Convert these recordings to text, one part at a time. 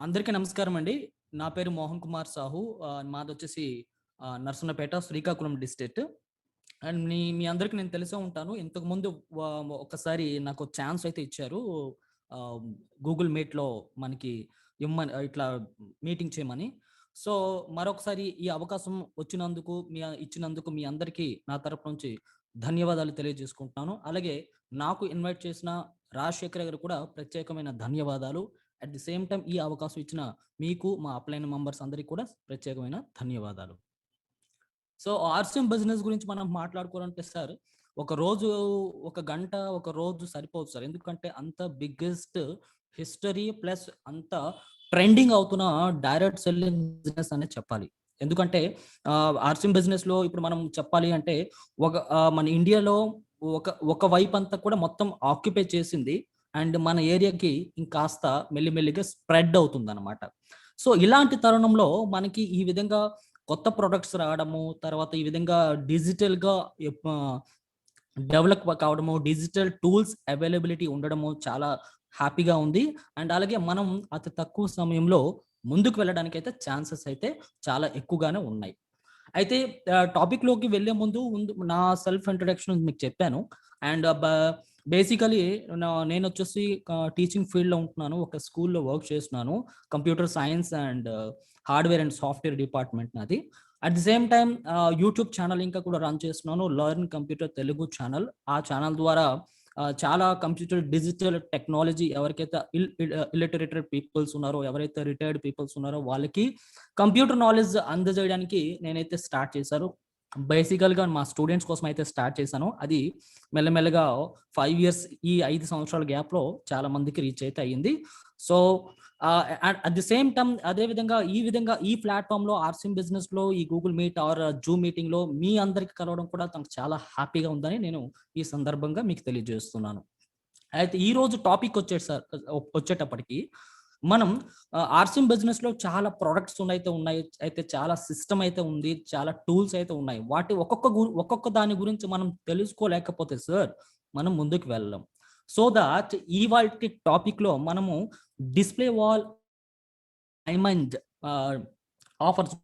అందరికీ నమస్కారం అండి. నా పేరు మోహన్ కుమార్ సాహు. మాదొచ్చేసి నరసన్నపేట, శ్రీకాకుళం డిస్ట్రిక్ట్. అండ్ మీ మీ అందరికి నేను తెలిసే ఉంటాను. ఇంతకుముందు వ ఒకసారి నాకు ఛాన్స్ అయితే ఇచ్చారు. ఆహ్, గూగుల్ మీట్‌లో మనకి ఇట్లా మీటింగ్ చేయమని. సో, మరొకసారి ఈ అవకాశం ఇచ్చినందుకు మీ అందరికీ నా తరపు నుంచి ధన్యవాదాలు తెలియజేసుకుంటున్నాను. అలాగే నాకు ఇన్వైట్ చేసిన రాజశేఖర్ గారికి కూడా ప్రత్యేకమైన ధన్యవాదాలు. అట్ ది సేమ్ టైమ్ ఈ అవకాశం ఇచ్చిన మీకు, మా అప్‌లైన్ మెంబర్స్ అందరికి కూడా ప్రత్యేకమైన ధన్యవాదాలు. సో, ఆర్‌సీఎం బిజినెస్ గురించి మనం మాట్లాడుకోవాలంటే సార్, ఒక రోజు, ఒక గంట, ఒక రోజు సరిపోదు సార్. ఎందుకంటే అంత బిగ్గెస్ట్ హిస్టరీ ప్లస్ అంత ట్రెండింగ్ అవుతున్న డైరెక్ట్ సెల్లింగ్ బిజినెస్ అనే చెప్పాలి. ఎందుకంటే ఆర్‌సీఎం బిజినెస్‌లో ఇప్పుడు మనం చెప్పాలి అంటే మన ఇండియాలో ఒక వైపంతా కూడా మొత్తం ఆక్యుపై చేసింది. అండ్ మన ఏరియాకి ఇంకాస్త మెల్లిమెల్లిగా స్ప్రెడ్ అవుతుందనమాట. సో, ఇలాంటి తరుణంలో మనకి ఈ విధంగా కొత్త ప్రొడక్ట్స్ రావడము, తర్వాత ఈ విధంగా డిజిటల్‌గా డెవలప్ కావడము, డిజిటల్ టూల్స్ అవైలబిలిటీ ఉండడము చాలా హ్యాపీగా ఉంది. అండ్ అలాగే మనం అతి తక్కువ సమయంలో ముందుకు వెళ్ళడానికైతే ఛాన్సెస్ అయితే చాలా ఎక్కువగానే ఉన్నాయి. అయితే టాపిక్‌లోకి వెళ్ళే ముందు నా సెల్ఫ్ ఇంట్రడక్షన్ మీకు చెప్పాను. అండ్ బేసికల్లీ నేనొచ్చేసి టీచింగ్ ఫీల్డ్‌లో ఉంటున్నాను. ఒక స్కూల్‌లో వర్క్ చేస్తున్నాను. Computer science and hardware and software department నాది. At the same time YouTube channel ఇంకా కూడా రన్ చేస్తున్నాను. Learn computer Telugu channel. ఆ ఛానెల్ ద్వారా చాలా కంప్యూటర్ డిజిటల్ టెక్నాలజీ ఎవరికైతే ఇల్లిటరేటెడ్ పీపుల్స్ ఉన్నారో, ఎవరైతే రిటైర్డ్ పీపుల్స్ ఉన్నారో వాళ్ళకి కంప్యూటర్ నాలెడ్జ్ అందజేయడానికి నేనైతే స్టార్ట్ చేశాను. బేసికల్‌గా మా స్టూడెంట్స్ కోసం అయితే స్టార్ట్ చేశాను. అది మెల్లమెల్లగా 5 ఇయర్స్, ఈ 5 సంవత్సరాల గ్యాప్‌లో చాలా మందికి రీచ్ అయితే అయ్యింది. So, at the same time అదే విధంగా ఈ ప్లాట్‌ఫార్మ్‌లో ఆర్‌సీఎం బిజినెస్‌లో ఈ గూగుల్ మీట్ ఆర్ జూమ్ మీటింగ్‌లో మీ అందరికి కలవడం కూడా నాకు చాలా హ్యాపీగా ఉందని నేను ఈ సందర్భంగా మీకు తెలియజేస్తున్నాను. అయితే ఈరోజు టాపిక్ వచ్చేటప్పటికి మనం ఆర్‌సీఎం బిజినెస్‌లో చాలా ప్రొడక్ట్స్ ఉన్నాయి. అయితే చాలా సిస్టమ్ అయితే ఉంది. చాలా టూల్స్ అయితే ఉన్నాయి. వాటి ఒక్కొక్క దాని గురించి మనం తెలుసుకోలేకపోతే సార్, మనం ముందుకు వెళ్ళలేం. సో థాట్ ఇవాల్టి టాపిక్‌లో మనము డిస్‌ప్లే వాల్ డైమండ్ ఆహ్, ఆఫర్స్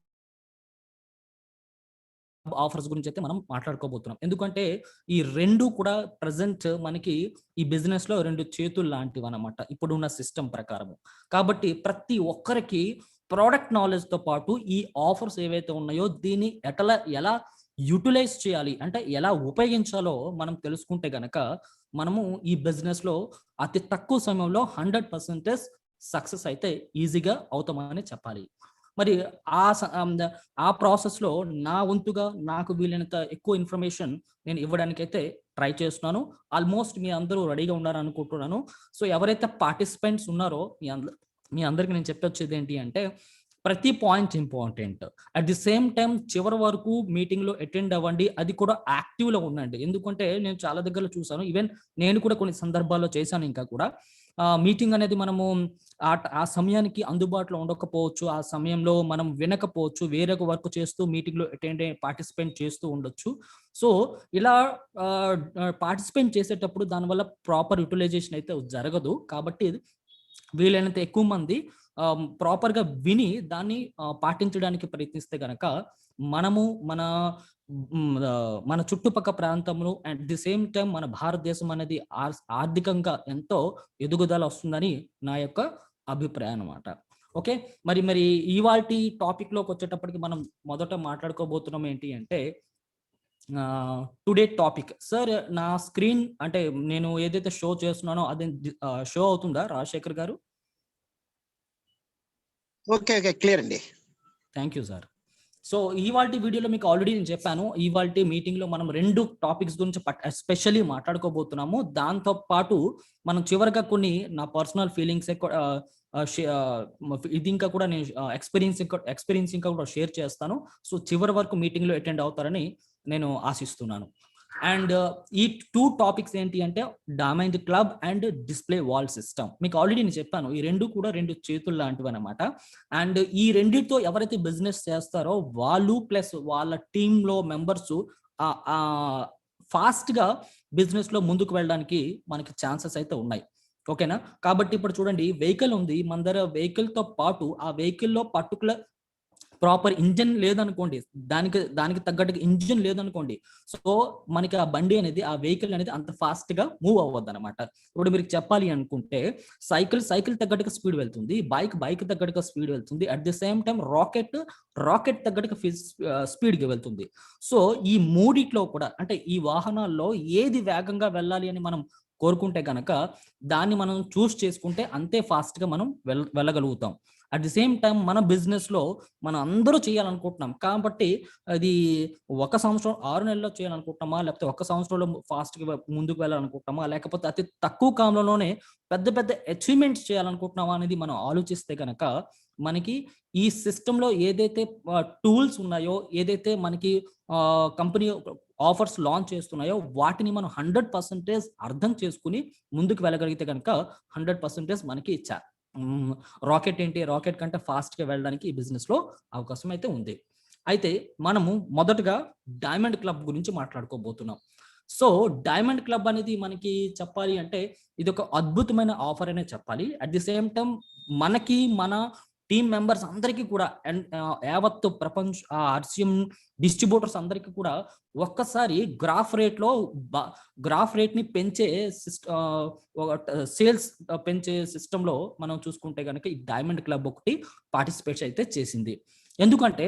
ఆఫర్స్ గురించైతే మనం మాట్లాడుకోబోతున్నాం. ఎందుకంటే ఈ 2 కూడా ప్రెజెంట్ మనకి ఈ బిజినెస్‌లో 2 చేతులు లాంటివన్నమాట. ఇప్పుడున్న సిస్టమ్ ప్రకారము. కాబట్టి ప్రతి ఒక్కరికి ప్రొడక్ట్ నాలెడ్జ్‌తో పాటు ఈ ఆఫర్స్ ఏవైతే ఉన్నాయో దీన్ని ఎలా యుటిలైజ్ చేయాలి, అంటే ఎలా ఉపయోగించాలో మనం తెలుసుకుంటే గనక మనము ఈ బిజినెస్‌లో అతి తక్కువ సమయంలో 100% సక్సెస్ అయితే ఈజీగా అవుతామని చెప్పాలి. మరి ఆ స ఆహ్, ద ఆ ప్రాసెస్‌లో నా వంతుగా నాకు వీలైనంత ఎక్కువ ఇన్ఫర్మేషన్ నేను ఇవ్వడానికైతే ట్రై చేస్తున్నాను. ఆల్మోస్ట్ మీ అందరూ రెడీగా ఉన్నారనుకుంటున్నాను. సో, ఎవరైతే పార్టిసిపెంట్స్ ఉన్నారో మీ అందరికి నేను చెప్పొచ్చేదేంటి అంటే, ప్రతి point important. At the same time చివరి వరకు మీటింగ్‌లో అటెండ్ అవ్వండి. అది కూడా యాక్టివ్‌లో ఉండండి. ఎందుకంటే నేను చాలా దగ్గరలో చూసాను. ఈవెన్ నేను కూడా కొన్ని సందర్భాల్లో చేశాను ఇంకా కూడా. మీటింగ్ అనేది మనము ఆ సమయానికి అందుబాటులో ఉండకపోవచ్చు. ఆ సమయంలో మనం వినకపోవచ్చు. వేరొక వర్క్ చేస్తూ మీటింగ్‌లో పార్టిసిపేట్ చేస్తూ ఉండొచ్చు. సో, ఇలా పార్టిసిపేట్ చేసేటప్పుడు దానివల్ల ప్రాపర్ యుటిలైజేషన్ అయితే జరగదు. కాబట్టి వీలైనంత ఎక్కువ మంది ప్రాపర్‌గా విని దాన్ని పాటించడానికి ప్రయత్నిస్తే గనక మనము మన చుట్టుపక్క ప్రాంతంలో అట్ ది సేమ్ టైమ్ మన భారతదేశం అనేది ఆర్థికంగా ఎంతో ఎదుగుదల వస్తుందని నా యొక్క అభిప్రాయం అన్నమాట. ఓకే. మరి ఇవాల్టి టాపిక్‌లోకొచ్చేటప్పటికి మనం మొదట మాట్లాడుకోబోతున్నాం ఏంటి అంటే టుడే టాపిక్. సార్, నా స్క్రీన్ అంటే నేను ఏదైతే షో చేస్తున్నానో అది షో అవుతుందా రాజశేఖర్ గారు? ఓకే. ఓకే. క్లియర్ అండి. Thank you sir. సో, ఇవాల్టి వీడియోలో మీకు ఆల్రెడీ నేను చెప్పాను. ఇవాల్టి మీటింగ్‌లో మనం 2 టాపిక్స్ గురించి ఎస్పెషల్లీ మాట్లాడుకోబోతున్నాము. దాంతో పాటు మనం చివరగా కొన్ని నా పర్సనల్ ఫీలింగ్సే కూడా ఇది ఇంకా కూడా నేను ఎక్స్‌పీరియన్స్ ఇంకా కూడా షేర్ చేస్తాను. సో, చివరి వరకు మీటింగ్‌లో అటెండ్ అవుతారని నేను ఆశిస్తున్నాను. అండ్ ఈ 2 టాపిక్స్ ఏంటి అంటే diamond club and display wall system. మీకు ఆల్రెడీ నేను చెప్పాను. ఈ 2 కూడా 2 చేతులు లాంటివన్నమాట. అండ్ ఈ రెండిటితో ఎవరైతే బిజినెస్ చేస్తారో వాళ్ళు ప్లస్ వాళ్ళ టీమ్‌లో మెంబర్స్ ఆహ్, ఆహ్, ఫాస్ట్‌గా బిజినెస్‌లో ముందుకు వెళ్ళడానికి మనకి ఛాన్సెస్ అయితే ఉన్నాయి. ఓకేనా? కాబట్టి ఇప్పుడు చూడండి, వెహికల్ ఉంది. మన దగ్గర వెహికల్‌తో పాటు ఆ వెహికల్‌లో పర్టిక్యులర్ ప్రాపర్ ఇంజిన్ లేదనుకోండి. దానికి తగ్గట్టుగా ఇంజిన్ లేదనుకోండి. సో, మనకి ఆ బండి అనేది, ఆ వెహికల్ అనేది అంత ఫాస్ట్‌గా మూవ్ అవ్వదనమాట. ఇప్పుడు మీకు చెప్పాలి అనుకుంటే సైకిల్ తగ్గట్టుగా స్పీడ్ వెళ్తుంది. బైక్ తగ్గట్టుగా స్పీడ్ వెళ్తుంది. At the same time rocket తగ్గట్టుగా స్పీడ్‌గా వెళ్తుంది. సో, ఈ మూడిట్లో కూడా అంటే ఈ వాహనాల్లో ఏది వేగంగా వెళ్ళాలి అని మనం కోరుకుంటే గనక దాన్ని మనం చూజ్ చేసుకుంటే అంతే ఫాస్ట్‌గా మనం వెళ్ళగలుగుతాం. అట్ ది సేమ్ టైమ్ మన బిజినెస్‌లో మనం అందరూ చేయాలనుకుంటున్నాం. కాబట్టి అది ఒక సంవత్సరం 6 నెలల్లో చేయాలనుకుంటున్నామా? లేకపోతే ఒక సంవత్సరంలో ఫాస్ట్‌గా ముందుకు వెళ్ళాలనుకుంటున్నామా? లేకపోతే అతి తక్కువ కాలంలోనే పెద్ద పెద్ద అచీవ్‌మెంట్స్ చేయాలనుకుంటున్నామా? అనేది మనం ఆలోచిస్తే గనక మనకి ఈ సిస్టమ్‌లో ఏదైతే టూల్స్ ఉన్నాయో, ఏదైతే మనకి కంపెనీ ఆఫర్స్ లాంచ్ చేస్తున్నాయో వాటిని మనం 100% అర్థం చేసుకొని ముందుకు వెళ్ళగలిగితే గనక 100% మనకి హ్మ్. రాకెట్ కంటే ఫాస్ట్‌గా వెళ్ళడానికి ఈ బిజినెస్‌లో అవకాశం అయితే ఉంది. అయితే మనము మొదటగా డైమండ్ క్లబ్ గురించి మాట్లాడుకోబోతున్నాం. సో, డైమండ్ క్లబ్ అనేది మనకి చెప్పాలి అంటే ఇదొక అద్భుతమైన ఆఫర్ అనే చెప్పాలి. అట్ ది సేమ్ టైమ్ మనకి, మన టీమ్ మెంబర్స్ అందరికీ కూడా యావత్తు ఆర్‌సీఎం డిస్ట్రిబ్యూటర్స్ అందరికీ కూడా ఒక్కసారి బ గ్రాఫ్ రేట్‌ని పెంచే ఒక సేల్స్ పెంచే సిస్టమ్‌లో మనం చూసుకుంటే గనక ఈ డైమండ్ క్లబ్ ఒకటి పార్టిసిపేట్స్ అయితే చేసింది. ఎందుకంటే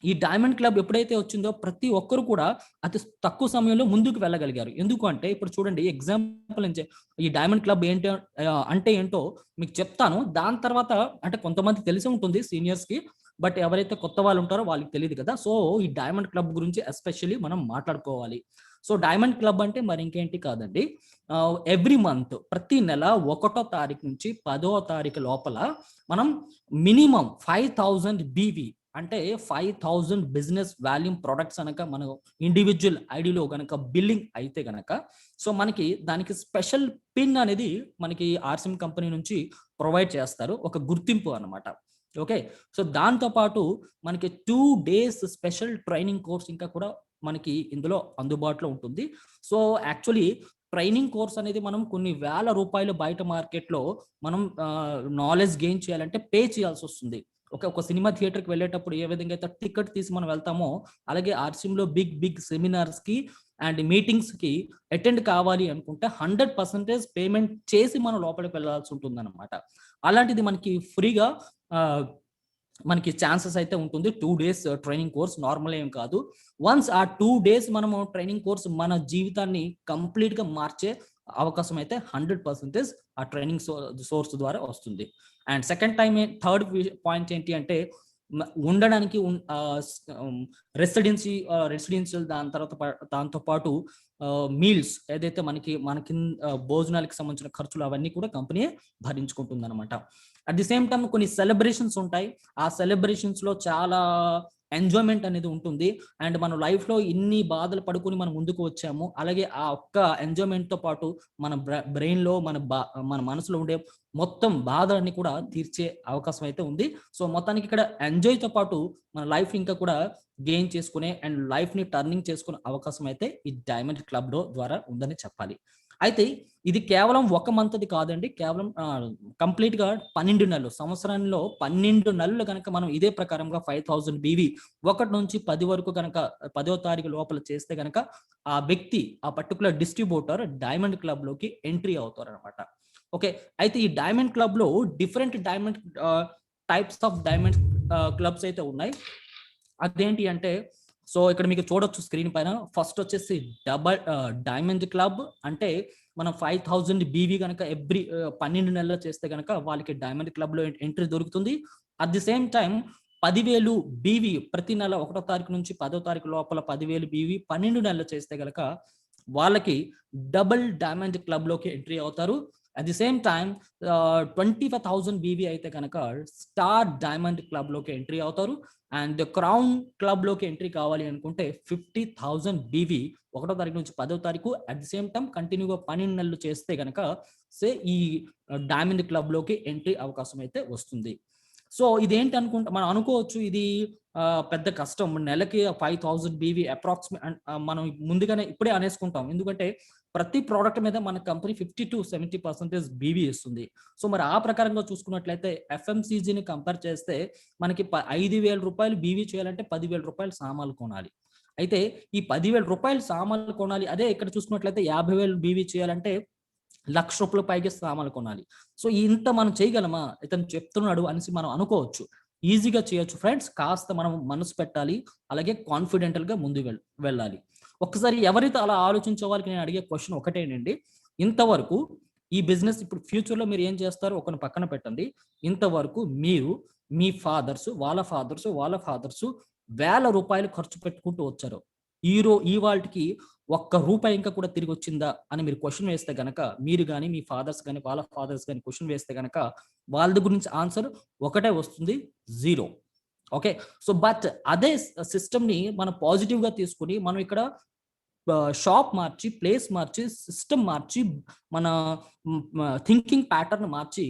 ఈ డైమండ్ క్లబ్ ఎప్పుడైతే వచ్చిందో ప్రతి ఒక్కరు కూడా అతి తక్కువ సమయంలో ముందుకు వెళ్ళగలిగారు. ఎందుకు అంటే ఇప్పుడు చూడండి, ఎగ్జాంపుల్ ఈ డైమండ్ క్లబ్ అంటే ఏంటో మీకు చెప్తాను. దాని తర్వాత అంటే కొంతమంది తెలిసి ఉంటుంది సీనియర్స్‌కి. బట్ ఎవరైతే కొత్త వాళ్ళు ఉంటారో వాళ్ళకి తెలీదు కదా! సో, ఈ డైమండ్ క్లబ్ గురించి ఎస్పెషల్లీ మనం మాట్లాడుకోవాలి. సో, డైమండ్ క్లబ్ అంటే మరి ఇంకేంటి కాదండి. ఎవ్రీ మంత్ ప్రతి నెల 1 తారీఖు నుంచి 10వ తారీఖు లోపల మనం మినిమమ్ 5000 బీవీ అంటే 5000 బిజినెస్ వాల్యూమ్ ప్రొడక్ట్స్ అనక మనం ఇండివిడ్యువల్ ఐడీలో గనక బిల్లింగ్ అయితే గనక సో మనకి దానికి స్పెషల్ పిన్ అనేది మనకి ఆర్సిఎం కంపెనీ నుంచి ప్రొవైడ్ చేస్తారు. ఒక గుర్తింపు అన్నమాట. ఓకే. సో దాంతో పాటు మనకి 2 డేస్ స్పెషల్ ట్రైనింగ్ కోర్స్ ఇంకా కూడా మనకి ఇందులో అందుబాటులో ఉంటుంది. సో యాక్చువల్లీ ట్రైనింగ్ కోర్స్ అనేది మనం కొన్ని వేల రూపాయలు బయట మార్కెట్‌లో మనం నాలెడ్జ్ గెయిన్ చేయాలంటే పే చేయాల్సొస్తుంది. ఒక సినిమా థియేటర్‌కి వెళ్ళేటప్పుడు ఏ విధంగా అయితే టికెట్ తీసి మనం వెళ్తామో, అలాగే ఆర్‌సీఎంలో బిగ్ సెమినార్స్‌కి అండ్ మీటింగ్స్‌కి అటెండ్ కావాలి అనుకుంటే 100% పేమెంట్ చేసి మనం లోపలికి వెళ్ళాల్సి ఉంటుందన్నమాట. అలాంటిది మనకి ఫ్రీగా ఆహ్, మనకి ఛాన్సెస్ అయితే ఉంటుంది. 2 డేస్ ట్రైనింగ్ కోర్స్ నార్మల్ ఏం కాదు. వన్స్ ఆ 2 డేస్ మనము ట్రైనింగ్ కోర్స్ మన జీవితాన్ని కంప్లీట్‌గా మార్చే అవకాశం అయితే 100% ఆ ట్రైనింగ్ సోర్స్ ద్వారా వస్తుంది. And second time third point ఏంటి అంటే ఉండడానికి రెసిడెన్షియల్ దాంతో పాటు మీల్స్ ఏదైతే మనకి భోజనాలకు సంబంధించిన ఖర్చులు అవన్నీ కూడా కంపెనీయే భరించుకుంటుందన్నమాట. అట్ ది సేమ్ టైమ్ కొన్ని సెలబ్రేషన్స్ ఉంటాయి. ఆ సెలబ్రేషన్స్‌లో చాలా ఎంజాయ్‌మెంట్ అనేది ఉంటుంది. అండ్ మన లైఫ్‌లో ఇన్ని బాధలు పడుకొని మనం ముందుకు వచ్చాము. అలాగే ఆ ఒక్క ఎంజాయ్‌మెంట్‌తో పాటు మన బ్రెయిన్‌లో మన మనసులో ఉండే మొత్తం బాధలన్నీ కూడా తీర్చే అవకాశం అయితే ఉంది. సో, మొత్తానికి ఇక్కడ ఎంజాయ్‌తో పాటు మన లైఫ్ ఇంకా కూడా గెయిన్ చేసుకునే అండ్ లైఫ్‌ని టర్నింగ్ చేసుకునే అవకాశం అయితే ఈ డైమండ్ క్లబ్‌లో ద్వారా ఉందని చెప్పాలి. అయితే ఇది కేవలం ఒక మంత్‌ది కాదండి. కేవలం కంప్లీట్‌గా 12 నెలలు. సంవత్సరంలో 12 నెలలు గనక మనం ఇదే ప్రకారంగా 5000 బీవీ 1 నుంచి 10 వరకు గనక 10వ తారీఖు లోపల చేస్తే గనక ఆ వ్యక్తి, ఆ పర్టిక్యులర్ డిస్ట్రిబ్యూటర్ డైమండ్ క్లబ్‌లోకి ఎంట్రీ అవుతారనమాట. ఓకే. అయితే ఈ డైమండ్ క్లబ్‌లో డిఫరెంట్ ఆహ్, టైప్స్ ఆఫ్ డైమండ్ క్లబ్స్ అయితే ఉన్నాయి. అదేంటి అంటే సో, ఇక్కడ మీకు చూడొచ్చు స్క్రీన్ పైన. ఫస్ట్ వచ్చేసి డైమండ్ క్లబ్ అంటే మనం 5000 బీవీ గనక 12 నెలల్లో చేస్తే గనక వాళ్ళకి డైమండ్ క్లబ్‌లో ఎంట్రీ దొరుకుతుంది. At the same time 10,000 BV ప్రతి నెల 1 తారీఖు నుంచి 10 తారీఖు లోపల 10,000 బీవీ 12 నెలలు చేస్తే గనక వాళ్ళకి డబుల్ డైమండ్ క్లబ్‌లోకి ఎంట్రీ అవుతారు. At the same time 25,000 BV అయితే గనక స్టార్ డైమండ్ క్లబ్‌లోకి ఎంట్రీ అవుతారు. అండ్ క్రౌన్ క్లబ్‌లోకి ఎంట్రీ కావాలి అనుకుంటే 50,000 బీవీ 1 తారీఖు నుంచి 10 తారీఖు అట్ ది సేమ్ టైమ్ కంటిన్యూగా 12 నెలలు చేస్తే గనక ఈ డైమండ్ క్లబ్‌లోకి ఎంట్రీ అవకాశం అయితే వస్తుంది. సో ఇదేంటి మనం అనుకోవచ్చు ఇది పెద్ద కష్టం, నెలకి 5000 బీవీ అప్రాక్సిమేట్ మనం ముందుగానే ఇప్పుడే అనేసుకుంటాం. ఎందుకంటే ప్రతి ప్రోడక్ట్ మీద మన కంపెనీ 50-70% బీవీ ఇస్తుంది. సో మరి ఆ ప్రకారంగా చూసుకున్నట్లయితే ఎఫ్ఎంసీజీని కంపేర్ చేస్తే మనకి 5,000 బీవీ చేయాలంటే 10,000 సామాన్లు కొనాలి. అయితే ఈ 10,000 సామాన్లు కొనాలి. అదే ఇక్కడ చూసుకున్నట్లయితే 50,000 బీవీ చేయాలంటే ₹1,00,000 పైగా సామాన్లు కొనాలి. సో ఇంత మనం చేయగలమా? ఇతను చెప్తున్నాడు అనేసి మనం అనుకోవచ్చు. ఈజీగా చేయొచ్చు ఫ్రెండ్స్. కాస్త మనం మనసు పెట్టాలి. అలాగే కాన్ఫిడెంటల్‌గా ముందుకు వెళ్ళాలి. ఒక్కసారి ఎవరైతే అలా ఆలోచించే వాళ్ళకి నేను అడిగే క్వెషన్ ఒకటేనండి. ఇంతవరకు ఈ బిజినెస్ ఇప్పుడు ఫ్యూచర్‌లో మీరు ఏం చేస్తారో ఒకరిని పక్కన పెట్టండి. ఇంతవరకు మీరు, మీ ఫాదర్స్, వాళ్ళ ఫాదర్స్ ₹1,000 ఖర్చు పెట్టుకుంటూ వచ్చారు. ఇవాల్టికి ఒక్క రూపాయి ఇంకా కూడా తిరిగి వచ్చిందా అని మీరు క్వెషన్ వేస్తే గనక, మీరు గాని, మీ ఫాదర్స్ గాని, వాళ్ళ ఫాదర్స్ గాని క్వెషన్ వేస్తే గనక వాళ్ళ గురించి ఆన్సర్ ఒకటే వస్తుంది, 0. ఓకే. సో బట్ అదే సిస్టమ్‌ని మనం పాజిటివ్‌గా తీసుకొని మనం ఇక్కడ షాప్ మార్చి, ప్లేస్ మార్చి, సిస్టమ్ మార్చి, మన థింకింగ్ ప్యాటర్న్ మార్చి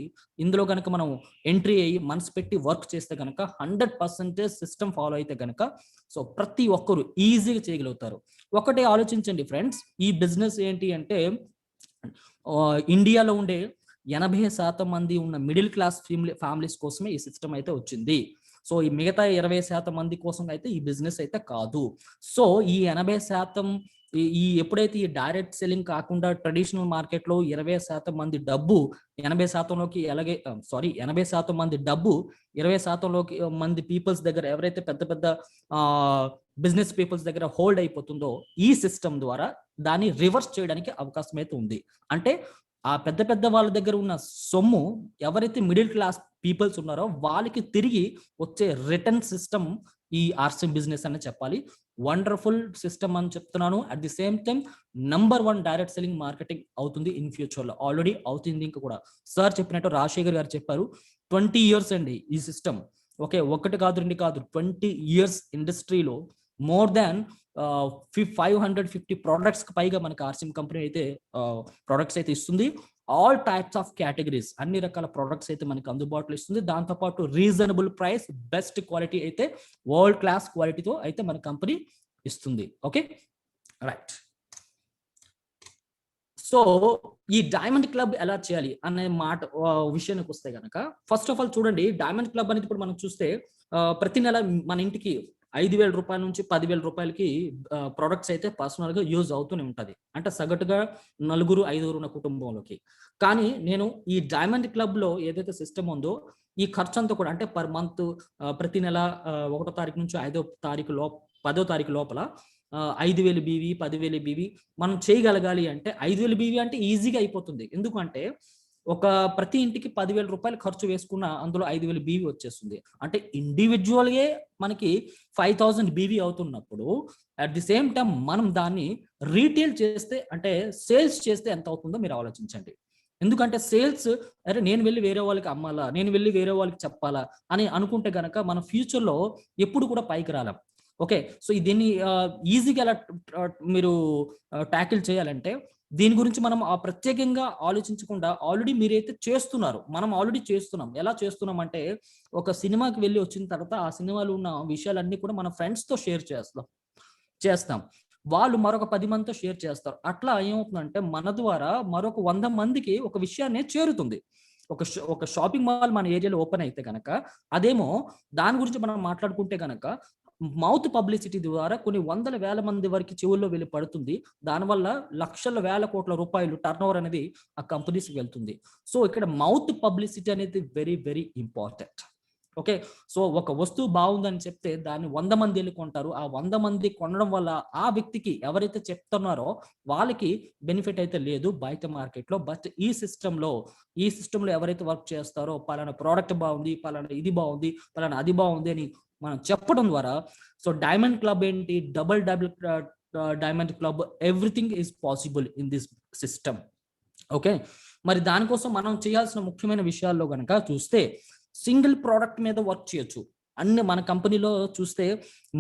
ఇందులో గనక మనం ఎంట్రీ అయ్యి మనసు పెట్టి వర్క్ చేస్తే గనక 100% సిస్టమ్ ఫాలో అయితే గనక సో ప్రతి ఒక్కరు ఈజీగా చేయగలుగుతారు. ఒకటే ఆలోచించండి ఫ్రెండ్స్, ఈ బిజినెస్ ఏంటి అంటే ఇండియాలో ఉండే 80% మంది ఉన్న మిడిల్ క్లాస్ ఫ్యామిలీస్ కోసమే ఈ సిస్టమ్ అయితే వచ్చింది. సో ఈ మిగతా 20% మంది కోసం అయితే ఈ బిజినెస్ అయితే కాదు. సో ఈ 80% ఎప్పుడైతే ఈ డైరెక్ట్ సెల్లింగ్ కాకుండా ట్రెడిషనల్ మార్కెట్ లో 20% మంది డబ్బు 80%లోకి 80% మంది డబ్బు 20%లోకి మంది పీపుల్స్ దగ్గర, ఎవరైతే పెద్ద పెద్ద బిజినెస్ పీపుల్స్ దగ్గర హోల్డ్ అయిపోతుందో ఈ సిస్టమ్ ద్వారా దాన్ని రివర్స్ చేయడానికి అవకాశం అయితే ఉంది. అంటే ఆ పెద్ద పెద్ద వాళ్ళ దగ్గర ఉన్న సొమ్ము ఎవరైతే మిడిల్ క్లాస్ పీపుల్స్ ఉన్నారో వాళ్ళకి తిరిగి వచ్చే రిటర్న్ సిస్టమ్ ఈ ఆర్సిఎం బిజినెస్ అని చెప్పాలి. వండర్ఫుల్ సిస్టమ్ అని చెప్తున్నాను. At the same time number 1 direct selling marketing అవుతుంది ఇన్ ఫ్యూచర్ లో. ఆల్రెడీ అవుతుంది. ఇంకా కూడా సార్ చెప్పినట్టు, రాజశేఖర్ గారు చెప్పారు, 20 ఇయర్స్ అండి ఈ సిస్టమ్. ఓకే, 1 కాదు 2 కాదు, 20 ఇయర్స్ ఇండస్ట్రీలో మోర్ దాన్ 550 ప్రొడక్ట్స్ పైగా మనకి ఆర్సిఎం కంపెనీ అయితే ప్రొడక్ట్స్ అయితే ఇస్తుంది. ఆల్ టైప్స్ ఆఫ్ కేటగిరీస్, అన్ని రకాల ప్రొడక్ట్స్ అయితే మనకి అందుబాటులో ఇస్తుంది. దాంతోపాటు రీజనబుల్ ప్రైస్, బెస్ట్ క్వాలిటీ అయితే వరల్డ్ క్లాస్ క్వాలిటీతో అయితే మన కంపెనీ ఇస్తుంది. Okay, right. సో ఈ డైమండ్ క్లబ్ ఎలా చేయాలి అనే విషయానికి వస్తే గనక, ఫస్ట్ ఆఫ్ ఆల్ చూడండి, డైమండ్ క్లబ్ అనేది ఇప్పుడు మనం చూస్తే ప్రతి నెల మన ఇంటికి ₹5,000 నుంచి ₹10,000కి ప్రొడక్ట్స్ అయితే పర్సనల్ గా యూజ్ అవుతూనే ఉంటది. అంటే సగటుగా 4-5 ఉన్న కుటుంబంలోకి. కానీ నేను ఈ డైమండ్ క్లబ్ లో ఏదైతే సిస్టమ్ ఉందో ఈ ఖర్చు అంతా కూడా, అంటే పర్ మంత్ ప్రతి నెల 1వ తారీఖు నుంచి 5వ తారీఖు 10వ తారీఖు లోపల 5,000 బీవీ, 10,000 బీవీ మనం చేయగలగాలి అంటే 5,000 బీవీ అంటే ఈజీగా అయిపోతుంది. ఎందుకంటే ప్రతి ఇంటికి ₹10,000 ఖర్చు వేసుకున్న అందులో 5,000 బీవీ వచ్చేస్తుంది. అంటే ఇండివిజువల్గా మనకి 5,000 బీవీ అవుతున్నప్పుడు అట్ ది సేమ్ టైం మనం దాన్ని రీటైల్ చేస్తే, అంటే సేల్స్ చేస్తే ఎంత అవుతుందో మీరు ఆలోచించండి. ఎందుకంటే సేల్స్, అరే నేను వెళ్ళి వేరే వాళ్ళకి అమ్మాలా, నేను వెళ్ళి వేరే వాళ్ళకి చెప్పాలా అని అనుకుంటే గనక మన ఫ్యూచర్ లో ఎప్పుడు కూడా పైకి రాలేం. ఓకే, సో దీన్ని ఈజీగా ఎలా మీరు ట్యాకిల్ చేయాలంటే, దీని గురించి మనం ప్రత్యేకంగా ఆలోచించకుండా ఆల్రెడీ మీరైతే చేస్తున్నారు, మనం ఆల్రెడీ చేస్తున్నాం. ఎలా చేస్తున్నాం అంటే, ఒక సినిమాకి వెళ్ళి వచ్చిన తర్వాత ఆ సినిమాలో ఉన్న విషయాలన్నీ కూడా మన ఫ్రెండ్స్ తో షేర్ చేస్తాం. వాళ్ళు మరొక 10 మందితో షేర్ చేస్తారు. అట్లా ఏమవుతుందంటే మన ద్వారా మరొక 100 మందికి ఒక విషయాన్ని చేరుతుంది. ఒక షాపింగ్ మాల్ మన ఏరియాలో ఓపెన్ అయితే గనక, అదేమో దాని గురించి మనం మాట్లాడుకుంటే గనక మౌత్ పబ్లిసిటీ ద్వారా కొన్ని వందల వేల మంది వరకు చెవుల్లో వెళ్ళి పడుతుంది. దానివల్ల లక్షల వేల కోట్ల రూపాయలు టర్నోవర్ అనేది ఆ కంపెనీస్కి వెళ్తుంది. సో ఇక్కడ మౌత్ పబ్లిసిటీ అనేది very very important. Okay, so ఒక వస్తువు బాగుందని చెప్తే దాన్ని 100 మంది వెళ్ళి కొంటారు. ఆ 100 మంది కొనడం వల్ల ఆ వ్యక్తికి, ఎవరైతే చెప్తున్నారో వాళ్ళకి బెనిఫిట్ అయితే లేదు బయట మార్కెట్లో. బట్ ఈ సిస్టంలో ఎవరైతే వర్క్ చేస్తారో, పలానా ప్రోడక్ట్ బాగుంది, పలానా ఇది బాగుంది, పలానా అది బాగుంది అని మనం చెప్పడం ద్వారా, సో డైమండ్ క్లబ్ ఏంటి, double diamond club, everything is possible in this system. Okay, మరి దానికోసం మనం చేయాల్సిన ముఖ్యమైన విషయాల్లో కనుక చూస్తే, సింగిల్ ప్రోడక్ట్ మీద వర్క్ చేయొచ్చు. అన్ని మన కంపెనీలో చూస్తే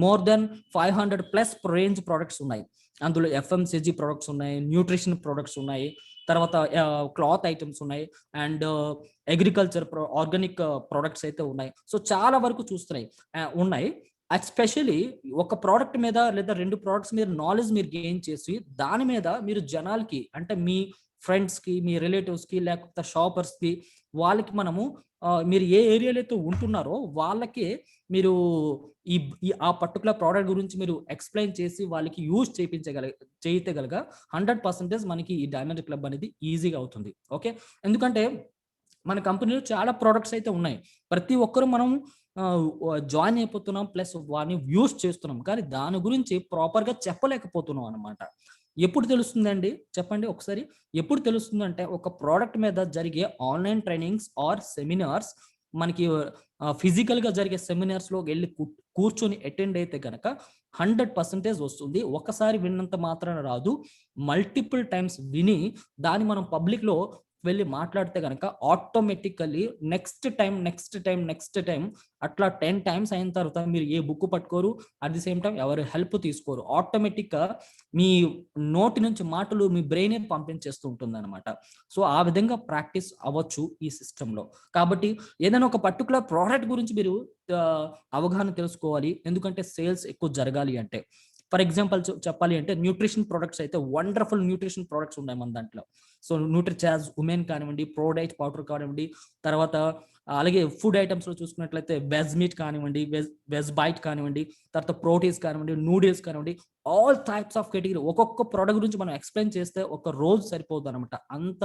మోర్ దెన్ 500+ రేంజ్ ప్రొడక్ట్స్ ఉన్నాయి. అందులో ఎఫ్ఎంసీజీ ప్రొడక్ట్స్ ఉన్నాయి, న్యూట్రిషన్ ప్రొడక్ట్స్ ఉన్నాయి, తర్వాత క్లాత్ ఐటమ్స్ ఉన్నాయి, అండ్ అగ్రికల్చర్ ఆర్గానిక్ ప్రొడక్ట్స్ అయితే ఉన్నాయి. సో చాలా వరకు చూస్తున్నాయి ఉన్నాయి. ఎస్పెషల్లీ ఒక ప్రోడక్ట్ మీద లేదా 2 ప్రొడక్ట్స్ మీద నాలెడ్జ్ మీరు గెయిన్ చేసి దాని మీద మీరు జనాలకి అంటే మీ ఫ్రెండ్స్‌కి, మీ రిలేటివ్స్‌కి లేకపోతే షాపర్స్‌కి వాళ్ళకి మనము మీరు ఏ ఏరియాలో అయితే ఉంటున్నారో వాళ్ళకి మీరు ఈ ఈ ఆ పర్టిక్యులర్ ప్రోడక్ట్ గురించి మీరు ఎక్స్‌ప్లెయిన్ చేసి వాళ్ళకి యూజ్ చేయితే గనక 100% మనకి ఈ డైమండ్ క్లబ్ అనేది ఈజీగా అవుతుంది. ఓకే. ఎందుకంటే మన కంపెనీలో చాలా ప్రొడక్ట్స్ అయితే ఉన్నాయి. ప్రతి ఒక్కరు మనం జాయిన్ అయిపోతున్నాం. ప్లస్ వాటిని యూజ్ చేస్తున్నాం. కానీ దాని గురించి ప్రాపర్‌గా చెప్పలేకపోతున్నాం అన్నమాట. ఎప్పుడు తెలుస్తుందండి? చెప్పండి ఒకసారి. ఎప్పుడు తెలుస్తుందంటే ఒక ప్రొడక్ట్ మీద జరిగే ఆన్‌లైన్ ట్రైనింగ్స్ ఆర్ సెమినార్స్ మనకి ఫిజికల్‌గా జరిగే సెమినార్స్‌లో వెళ్లి కూర్చొని అటెండ్ అయితే గనక 100% వస్తుంది. ఒకసారి విన్నంత మాత్రాన రాదు. మల్టిపుల్ టైమ్స్ విని దాన్ని మనం పబ్లిక్‌లో వెళ్లి మాట్లాడితే గనక ఆటోమేటికల్లీ నెక్స్ట్ టైమ్ అట్లా 10 టైమ్స్ అయిన తర్వాత మీరు ఏ బుక్ పట్టుకోరు. అట్ ది సేమ్ టైమ్ ఎవరి హెల్ప్ తీసుకోరు. ఆటోమేటిక్‌గా మీ నోటి నుంచి మాటలు మీ బ్రెయినే పంపించేస్తూ ఉంటుందన్నమాట. సో, ఆ విధంగా ప్రాక్టీస్ అవ్వచ్చు ఈ సిస్టమ్‌లో. కాబట్టి ఏదైనా ఒక పర్టిక్యులర్ ప్రోడక్ట్ గురించి మీరు అవగాహన తెలుసుకోవాలి. ఎందుకంటే సేల్స్ ఎక్కువ జరగాలి అంటే. ఫర్ ఎగ్జాంపుల్ చెప్పాలి అంటే న్యూట్రిషన్ ప్రొడక్ట్స్ అయితే వండర్‌ఫుల్ న్యూట్రిషన్ ప్రొడక్ట్స్ ఉన్నాయి మన దాంట్లో. సో, న్యూట్రిచార్జ్ ఉమెన్ కానివ్వండి, ప్రోడైట్ పౌడర్ కానివ్వండి, తర్వాత అలాగే ఫుడ్ ఐటెమ్స్‌లో చూసుకున్నట్లయితే వెజ్ మీట్ కానివ్వండి, వెజ్ బైట్ కానివ్వండి, తర్వాత ప్రోటీన్స్ కానివ్వండి, నూడిల్స్ కానివ్వండి, ఆల్ టైప్స్ ఆఫ్ కేటగిరీ ఒక్కొక్క ప్రొడక్ట్ గురించి మనం ఎక్స్‌ప్లెయిన్ చేస్తే ఒక రోజు సరిపోదన్నమాట. అంత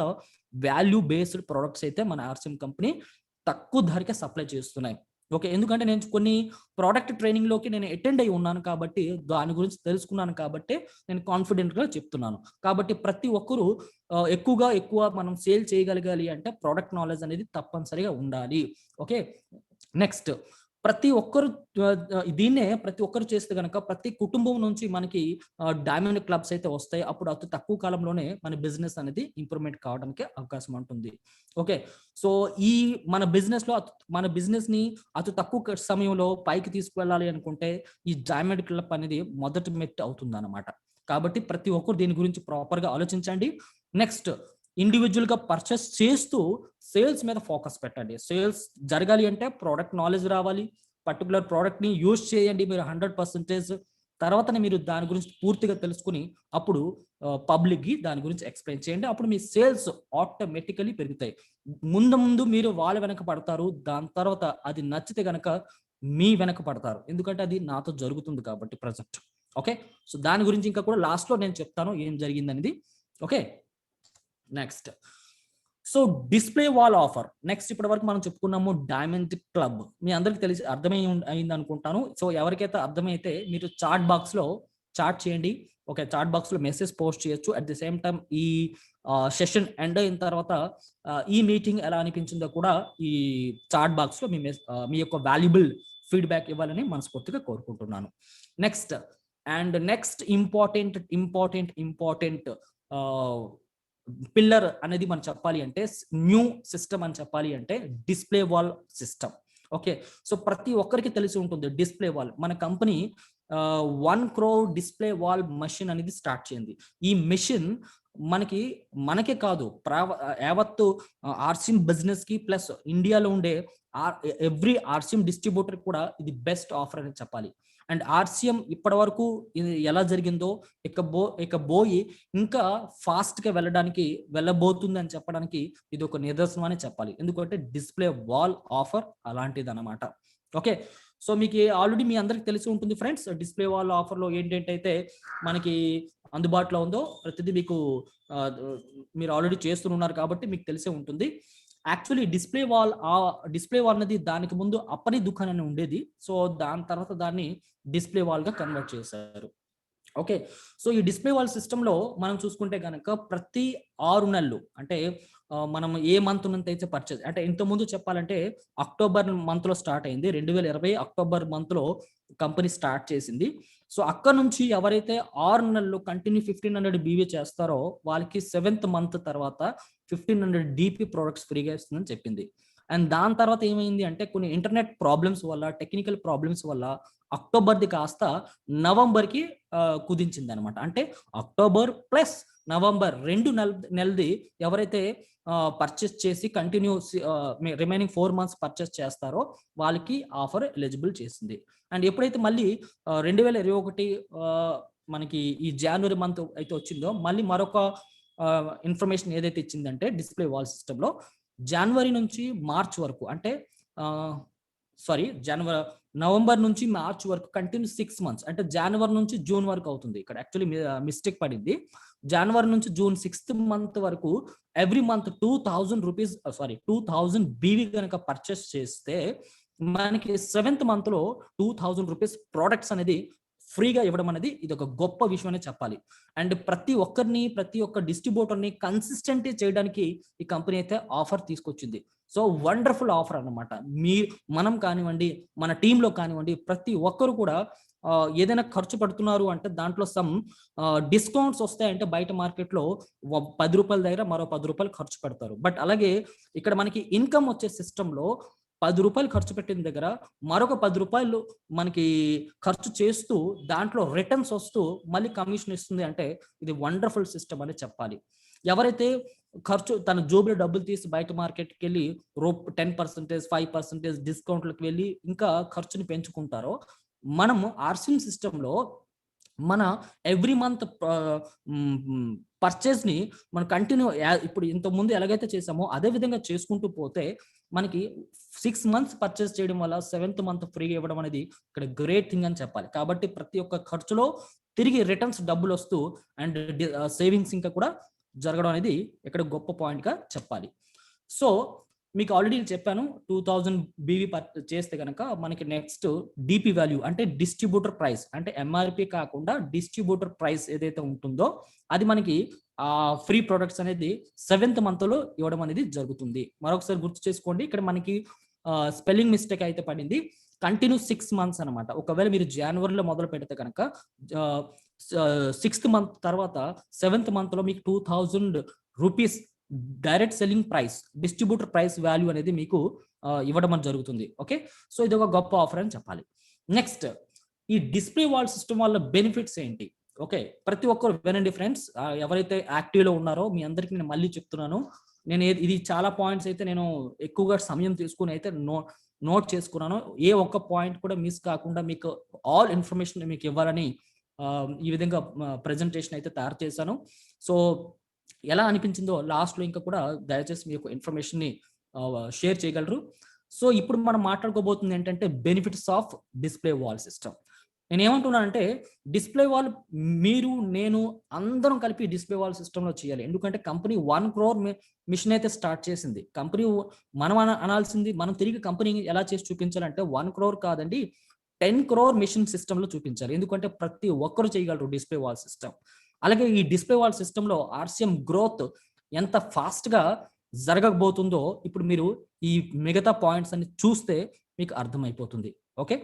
వాల్యూ బేస్డ్ ప్రొడక్ట్స్ అయితే మన ఆర్‌సీఎం కంపెనీ తక్కువ ధరకే సప్లై చేస్తున్నాయి. ఓకే. ఎందుకంటే నేను కొన్ని ప్రొడక్ట్ ట్రైనింగ్‌లోకి నేను అటెండ్ అయ్యి ఉన్నాను కాబట్టి, దాని గురించి తెలుసుకున్నాను కాబట్టే నేను కాన్ఫిడెంట్‌గా చెప్తున్నాను. కాబట్టి ప్రతి ఒక్కరు ఎక్కువ మనం సేల్ చేయగలగాలి అంటే ప్రొడక్ట్ నాలెడ్జ్ అనేది తప్పనిసరిగా ఉండాలి. ఓకే. నెక్స్ట్ ప్రతి ఒక్కరు దీన్నే ప్రతి ఒక్కరు చేస్తే గనక ప్రతి కుటుంబం నుంచి మనకి డైమండ్ క్లబ్స్ అయితే వస్తాయి. అప్పుడు అతి తక్కువ కాలంలోనే మన బిజినెస్ అనేది ఇంప్రూవ్‌మెంట్ కావడానికి అవకాశం ఉంటుంది. ఓకే. సో, ఈ మన బిజినెస్‌ని అతి తక్కువ సమయంలో పైకి తీసుకువెళ్ళాలి అనుకుంటే ఈ డైమండ్ క్లబ్ అనేది మొదటి మెట్టు అవుతుందన్నమాట. కాబట్టి ప్రతి ఒక్కరు దీని గురించి ప్రాపర్‌గా ఆలోచించండి. నెక్స్ట్ ఇండివిడ్యువల్‌గా పర్చేస్ చేస్తూ సేల్స్ మీద ఫోకస్ పెట్టండి. సేల్స్ జరగాలి అంటే ప్రొడక్ట్ నాలెడ్జ్ రావాలి. పర్టిక్యులర్ ప్రొడక్ట్‌ని యూజ్ చేయండి మీరు 100%. తర్వాతనే మీరు దాని గురించి పూర్తిగా తెలుసుకొని అప్పుడు పబ్లిక్‌కి దాని గురించి ఎక్స్‌ప్లెయిన్ చేయండి. అప్పుడు మీ సేల్స్ ఆటోమేటికల్లీ పెరుగుతాయి. ముందు మీరు వాళ్ళ వెనక పడతారు. దాని తర్వాత అది నచ్చితే గనక మీ వెనక పడతారు. ఎందుకంటే అది నాతో జరుగుతుంది కాబట్టి ప్రెజెంట్. ఓకే. సో, దాని గురించి ఇంకా కూడా లాస్ట్‌లో నేను చెప్తాను ఏం జరిగిందనేది. Okay. Next. So, display wall offer. Next ఇప్పటి వరకు మనం చెప్పుకున్నాము డైమండ్ క్లబ్. మీ అందరికి తెలిసి అయిందనుకుంటాను. సో, ఎవరికైతే అర్థమైతే మీరు చాట్ చేయండి. ఓకే. చాట్ బాక్స్‌లో మెసేజ్ పోస్ట్ చేయొచ్చు. అట్ ది సేమ్ టైమ్ ఈ సెషన్ ఎండ్ అయిన తర్వాత ఈ మీటింగ్ ఎలా అనిపించిందో కూడా ఈ చాట్ బాక్స్‌లో మీ యొక్క వాల్యుబుల్ ఫీడ్‌బ్యాక్ ఇవ్వాలని మనస్ఫూర్తిగా కోరుకుంటున్నాను. నెక్స్ట్ నెక్స్ట్ ఇంపార్టెంట్ ఆహ్ పిల్లర్ అనేది మనం చెప్పాలి అంటే న్యూ సిస్టమ్ అని చెప్పాలి అంటే display wall system. Okay. So, ప్రతి ఒక్కరికి తెలిసి ఉంటుంది డిస్‌ప్లే వాల్. మన company 1 crore display wall machine అనేది స్టార్ట్ చేయండి. ఈ మెషిన్ మనకే కాదు యావత్తు ఆర్‌సీఎం బిజినెస్‌కి ప్లస్ ఇండియాలో ఉండే ఎవ్రీ ఆర్‌సీఎం డిస్ట్రిబ్యూటర్ కూడా ఇది బెస్ట్ ఆఫర్ అని చెప్పాలి. అండ్ ఆర్‌సీఎం ఇప్పటివరకు ఇది ఎలా జరిగిందో ఇకబోయి ఇంకా ఫాస్ట్‌గా వెళ్ళబోతుందని చెప్పడానికి ఇది ఒక నిదర్శనం అని చెప్పాలి. ఎందుకంటే డిస్‌ప్లే వాల్ ఆఫర్ అలాంటిదన్నమాట. ఓకే. సో, మీకు ఆల్రెడీ మీ అందరికి తెలిసి ఉంటుంది ఫ్రెండ్స్. డిస్‌ప్లే వాల్ ఆఫర్‌లో ఏంటేంటైతే మనకి అందుబాటులో ఉందో ప్రతిదీ మీకు ఆహ్, మీరు ఆల్రెడీ చేస్తూనున్నారు కాబట్టి మీకు తెలిసే ఉంటుంది. యాక్చువల్లీ డిస్‌ప్లే వాల్ అనేది దానికి ముందు అప్పని దుకాన్ అని ఉండేది. సో, దాని తర్వాత దాన్ని డిస్‌ప్లే వాల్‌గా కన్వర్ట్ చేశారు. ఓకే. సో, ఈ డిస్‌ప్లే వాల్ సిస్టమ్‌లో మనం చూసుకుంటే గనక ప్రతి 6 నెలలు అంటే మనం ఏ మంత్ నుంచి అయితే పర్చేజ్ అంటే ఇంతకుముందు చెప్పాలంటే అక్టోబర్ మంత్‌లో స్టార్ట్ అయింది. 2020 అక్టోబర్ మంత్‌లో కంపెనీ స్టార్ట్ చేసింది. సో, అక్కడి నుంచి ఎవరైతే 6 నెలలు కంటిన్యూ 1500 బీవీ చేస్తారో వాళ్ళకి 7థ్ మంత్ తర్వాత 1500 డీపీ ప్రొడక్ట్స్ ఫ్రీగా ఇస్తుందని చెప్పింది. అండ్ దాని తర్వాత ఏమైంది అంటే కొన్ని ఇంటర్నెట్ ప్రాబ్లమ్స్ వల్ల, టెక్నికల్ ప్రాబ్లమ్స్ వల్ల అక్టోబర్‌ది కాస్త నవంబర్‌కి కుదించిందనమాట. అంటే అక్టోబర్ ప్లస్ నవంబర్ 2 నెలది ఎవరైతే పర్చేస్ చేసి కంటిన్యూ రిమైనింగ్ 4 మంత్స్ పర్చేస్ చేస్తారో వాళ్ళకి ఆఫర్ ఎలిజిబుల్ చేసింది. అండ్ ఎప్పుడైతే మళ్ళీ 2021 మనకి ఈ జనవరి మంత్ అయితే వచ్చిందో మళ్ళీ మరొక ఇన్ఫర్మేషన్ ఏదైతే ఇచ్చిందంటే డిస్ప్లే వాల్ సిస్టంలో జనవరి నుంచి మార్చ్ వరకు అంటే నవంబర్ నుంచి మార్చ్ వరకు కంటిన్యూ 6 మంత్స్ అంటే జనవరి నుంచి జూన్ వరకు అవుతుంది. ఇక్కడ యాక్చువల్లీ మిస్టేక్ పడింది. జనవరి నుంచి జూన్ 6th మంత్ వరకు ఎవ్రీ మంత్ 2000 బీవీ కనుక పర్చేస్ చేస్తే మనకి 7th మంత్ లో 2000 రూపీస్ ప్రోడక్ట్స్ అనేది ఫ్రీగా ఇవ్వడం అనేది ఇది ఒక గొప్ప విషయం అనే చెప్పాలి. అండ్ ప్రతి ఒక్క డిస్ట్రిబ్యూటర్ని కన్సిస్టెంట్ చేయడానికి ఈ కంపెనీ అయితే ఆఫర్ తీసుకొచ్చింది. సో వండర్ఫుల్ ఆఫర్ అన్నమాట. మనం కానివ్వండి, మన టీంలో కానివ్వండి, ప్రతి ఒక్కరు కూడా ఏదైనా ఖర్చు పెడుతున్నారు అంటే దాంట్లో సమ్ డిస్కౌంట్స్ వస్తాయంటే బయట మార్కెట్లో 10 రూపాయల దగ్గర మరో 10 రూపాయలు ఖర్చు పెడతారు. బట్ అలాగే ఇక్కడ మనకి ఇన్కమ్ వచ్చే సిస్టంలో 10 రూపాయలు ఖర్చు పెట్టిన దగ్గర మరొక 10 రూపాయలు మనకి ఖర్చు చేస్తూ దాంట్లో రిటర్న్స్ వస్తూ మళ్ళీ కమిషన్ ఇస్తుంది అంటే ఇది వండర్ఫుల్ సిస్టమ్ అని చెప్పాలి. ఎవరైతే తన జోబులో డబ్బులు తీసి బయట మార్కెట్కి వెళ్ళి 10%, 5% డిస్కౌంట్లకు వెళ్ళి ఇంకా ఖర్చుని పెంచుకుంటారో మనం ఆర్సిఎం సిస్టంలో మన ఎవ్రీ మంత్ పర్చేస్ ని మనం కంటిన్యూ ఇప్పుడు ఇంత ముందు ఎలాగైతే చేసామో అదే విధంగా చేసుకుంటూ పోతే మనకి 6 మంత్స్ పర్చేస్ చేయడం వల్ల 7th మంత్ ఫ్రీ ఇవ్వడం అనేది ఇక్కడ గ్రేట్ థింగ్ అని చెప్పాలి. కాబట్టి ప్రతి ఒక్క ఖర్చులో తిరిగి రిటర్న్స్ డబ్బులు వస్తూ అండ్ సేవింగ్స్ ఇంకా కూడా జరగడం అనేది ఇక్కడ గొప్ప పాయింట్ గా చెప్పాలి. సో మీకు ఆల్రెడీ చెప్పాను 2000 బీవీ చేస్తే కనుక మనకి నెక్స్ట్ డిపి వాల్యూ అంటే డిస్ట్రిబ్యూటర్ ప్రైస్ అంటే ఎంఆర్పి కాకుండా డిస్ట్రిబ్యూటర్ ప్రైస్ ఏదైతే ఉంటుందో అది మనకి ఫ్రీ ప్రొడక్ట్స్ అనేది 7th మంత్ లో ఇవ్వడం అనేది జరుగుతుంది. మరొకసారి గుర్తు చేసుకోండి, ఇక్కడ మనకి స్పెల్లింగ్ మిస్టేక్ అయితే పడింది. కంటిన్యూ 6 మంత్స్ అనమాట. ఒకవేళ మీరు జనవరిలో మొదలు పెడితే కనుక 6th మంత్ తర్వాత 7th మంత్ లో మీకు 2000 rupees direct selling price distributor price value అనేది మీకు ఇవ్వడం అని జరుగుతుంది. ఓకే, సో ఇది ఒక గొప్ప ఆఫర్ అని చెప్పాలి. నెక్స్ట్ ఈ డిస్ప్లే వాల్ సిస్టమ్ వల్ల బెనిఫిట్స్ ఏంటి? ఓకే, ప్రతి ఒక్కరు వినండి ఫ్రెండ్స్. ఎవరైతే యాక్టివ్ లో ఉన్నారో మీ అందరికి నేను మళ్ళీ చెప్తున్నాను. నేను ఇది చాలా పాయింట్స్ అయితే నేను ఎక్కువగా సమయం తీసుకుని అయితే నోట్ చేసుకున్నాను. ఏ ఒక్క పాయింట్ కూడా మిస్ కాకుండా మీకు ఆల్ ఇన్ఫర్మేషన్ మీకు ఇవ్వాలని ఈ విధంగా ప్రెజెంటేషన్ అయితే తయారు చేశాను. సో ఎలా అనిపించిందో లాస్ట్ లో ఇంకా కూడా దయచేసి మీ యొక్క ఇన్ఫర్మేషన్ ని షేర్ చేయగలరు. సో ఇప్పుడు మనం మాట్లాడుకోబోతుంది ఏంటంటే benefits of display wall system. నేను ఏమంటున్నానంటే డిస్ప్లే వాల్ మీరు నేను అందరం కలిపి డిస్ప్లే వాల్ సిస్టంలో చేయాలి. ఎందుకంటే కంపెనీ 1 crore మిషన్ అయితే స్టార్ట్ చేసింది. కంపెనీ మనం అనాల్సింది మనం తిరిగి కంపెనీ ఎలా చేసి చూపించాలంటే 1 crore కాదండి 10 crore మిషన్ సిస్టమ్ లో చూపించాలి. ఎందుకంటే ప్రతి ఒక్కరు చేయగలరు డిస్ప్లే వాల్ సిస్టమ్. అలాగే ఈ డిస్ప్లే వాల్ సిస్టంలో ఆర్సిఎం గ్రోత్ ఎంత ఫాస్ట్ గా జరగబోతుందో ఇప్పుడు మీరు ఈ మిగతా పాయింట్స్ అన్ని చూస్తే మీకు అర్థమైపోతుంది. Okay,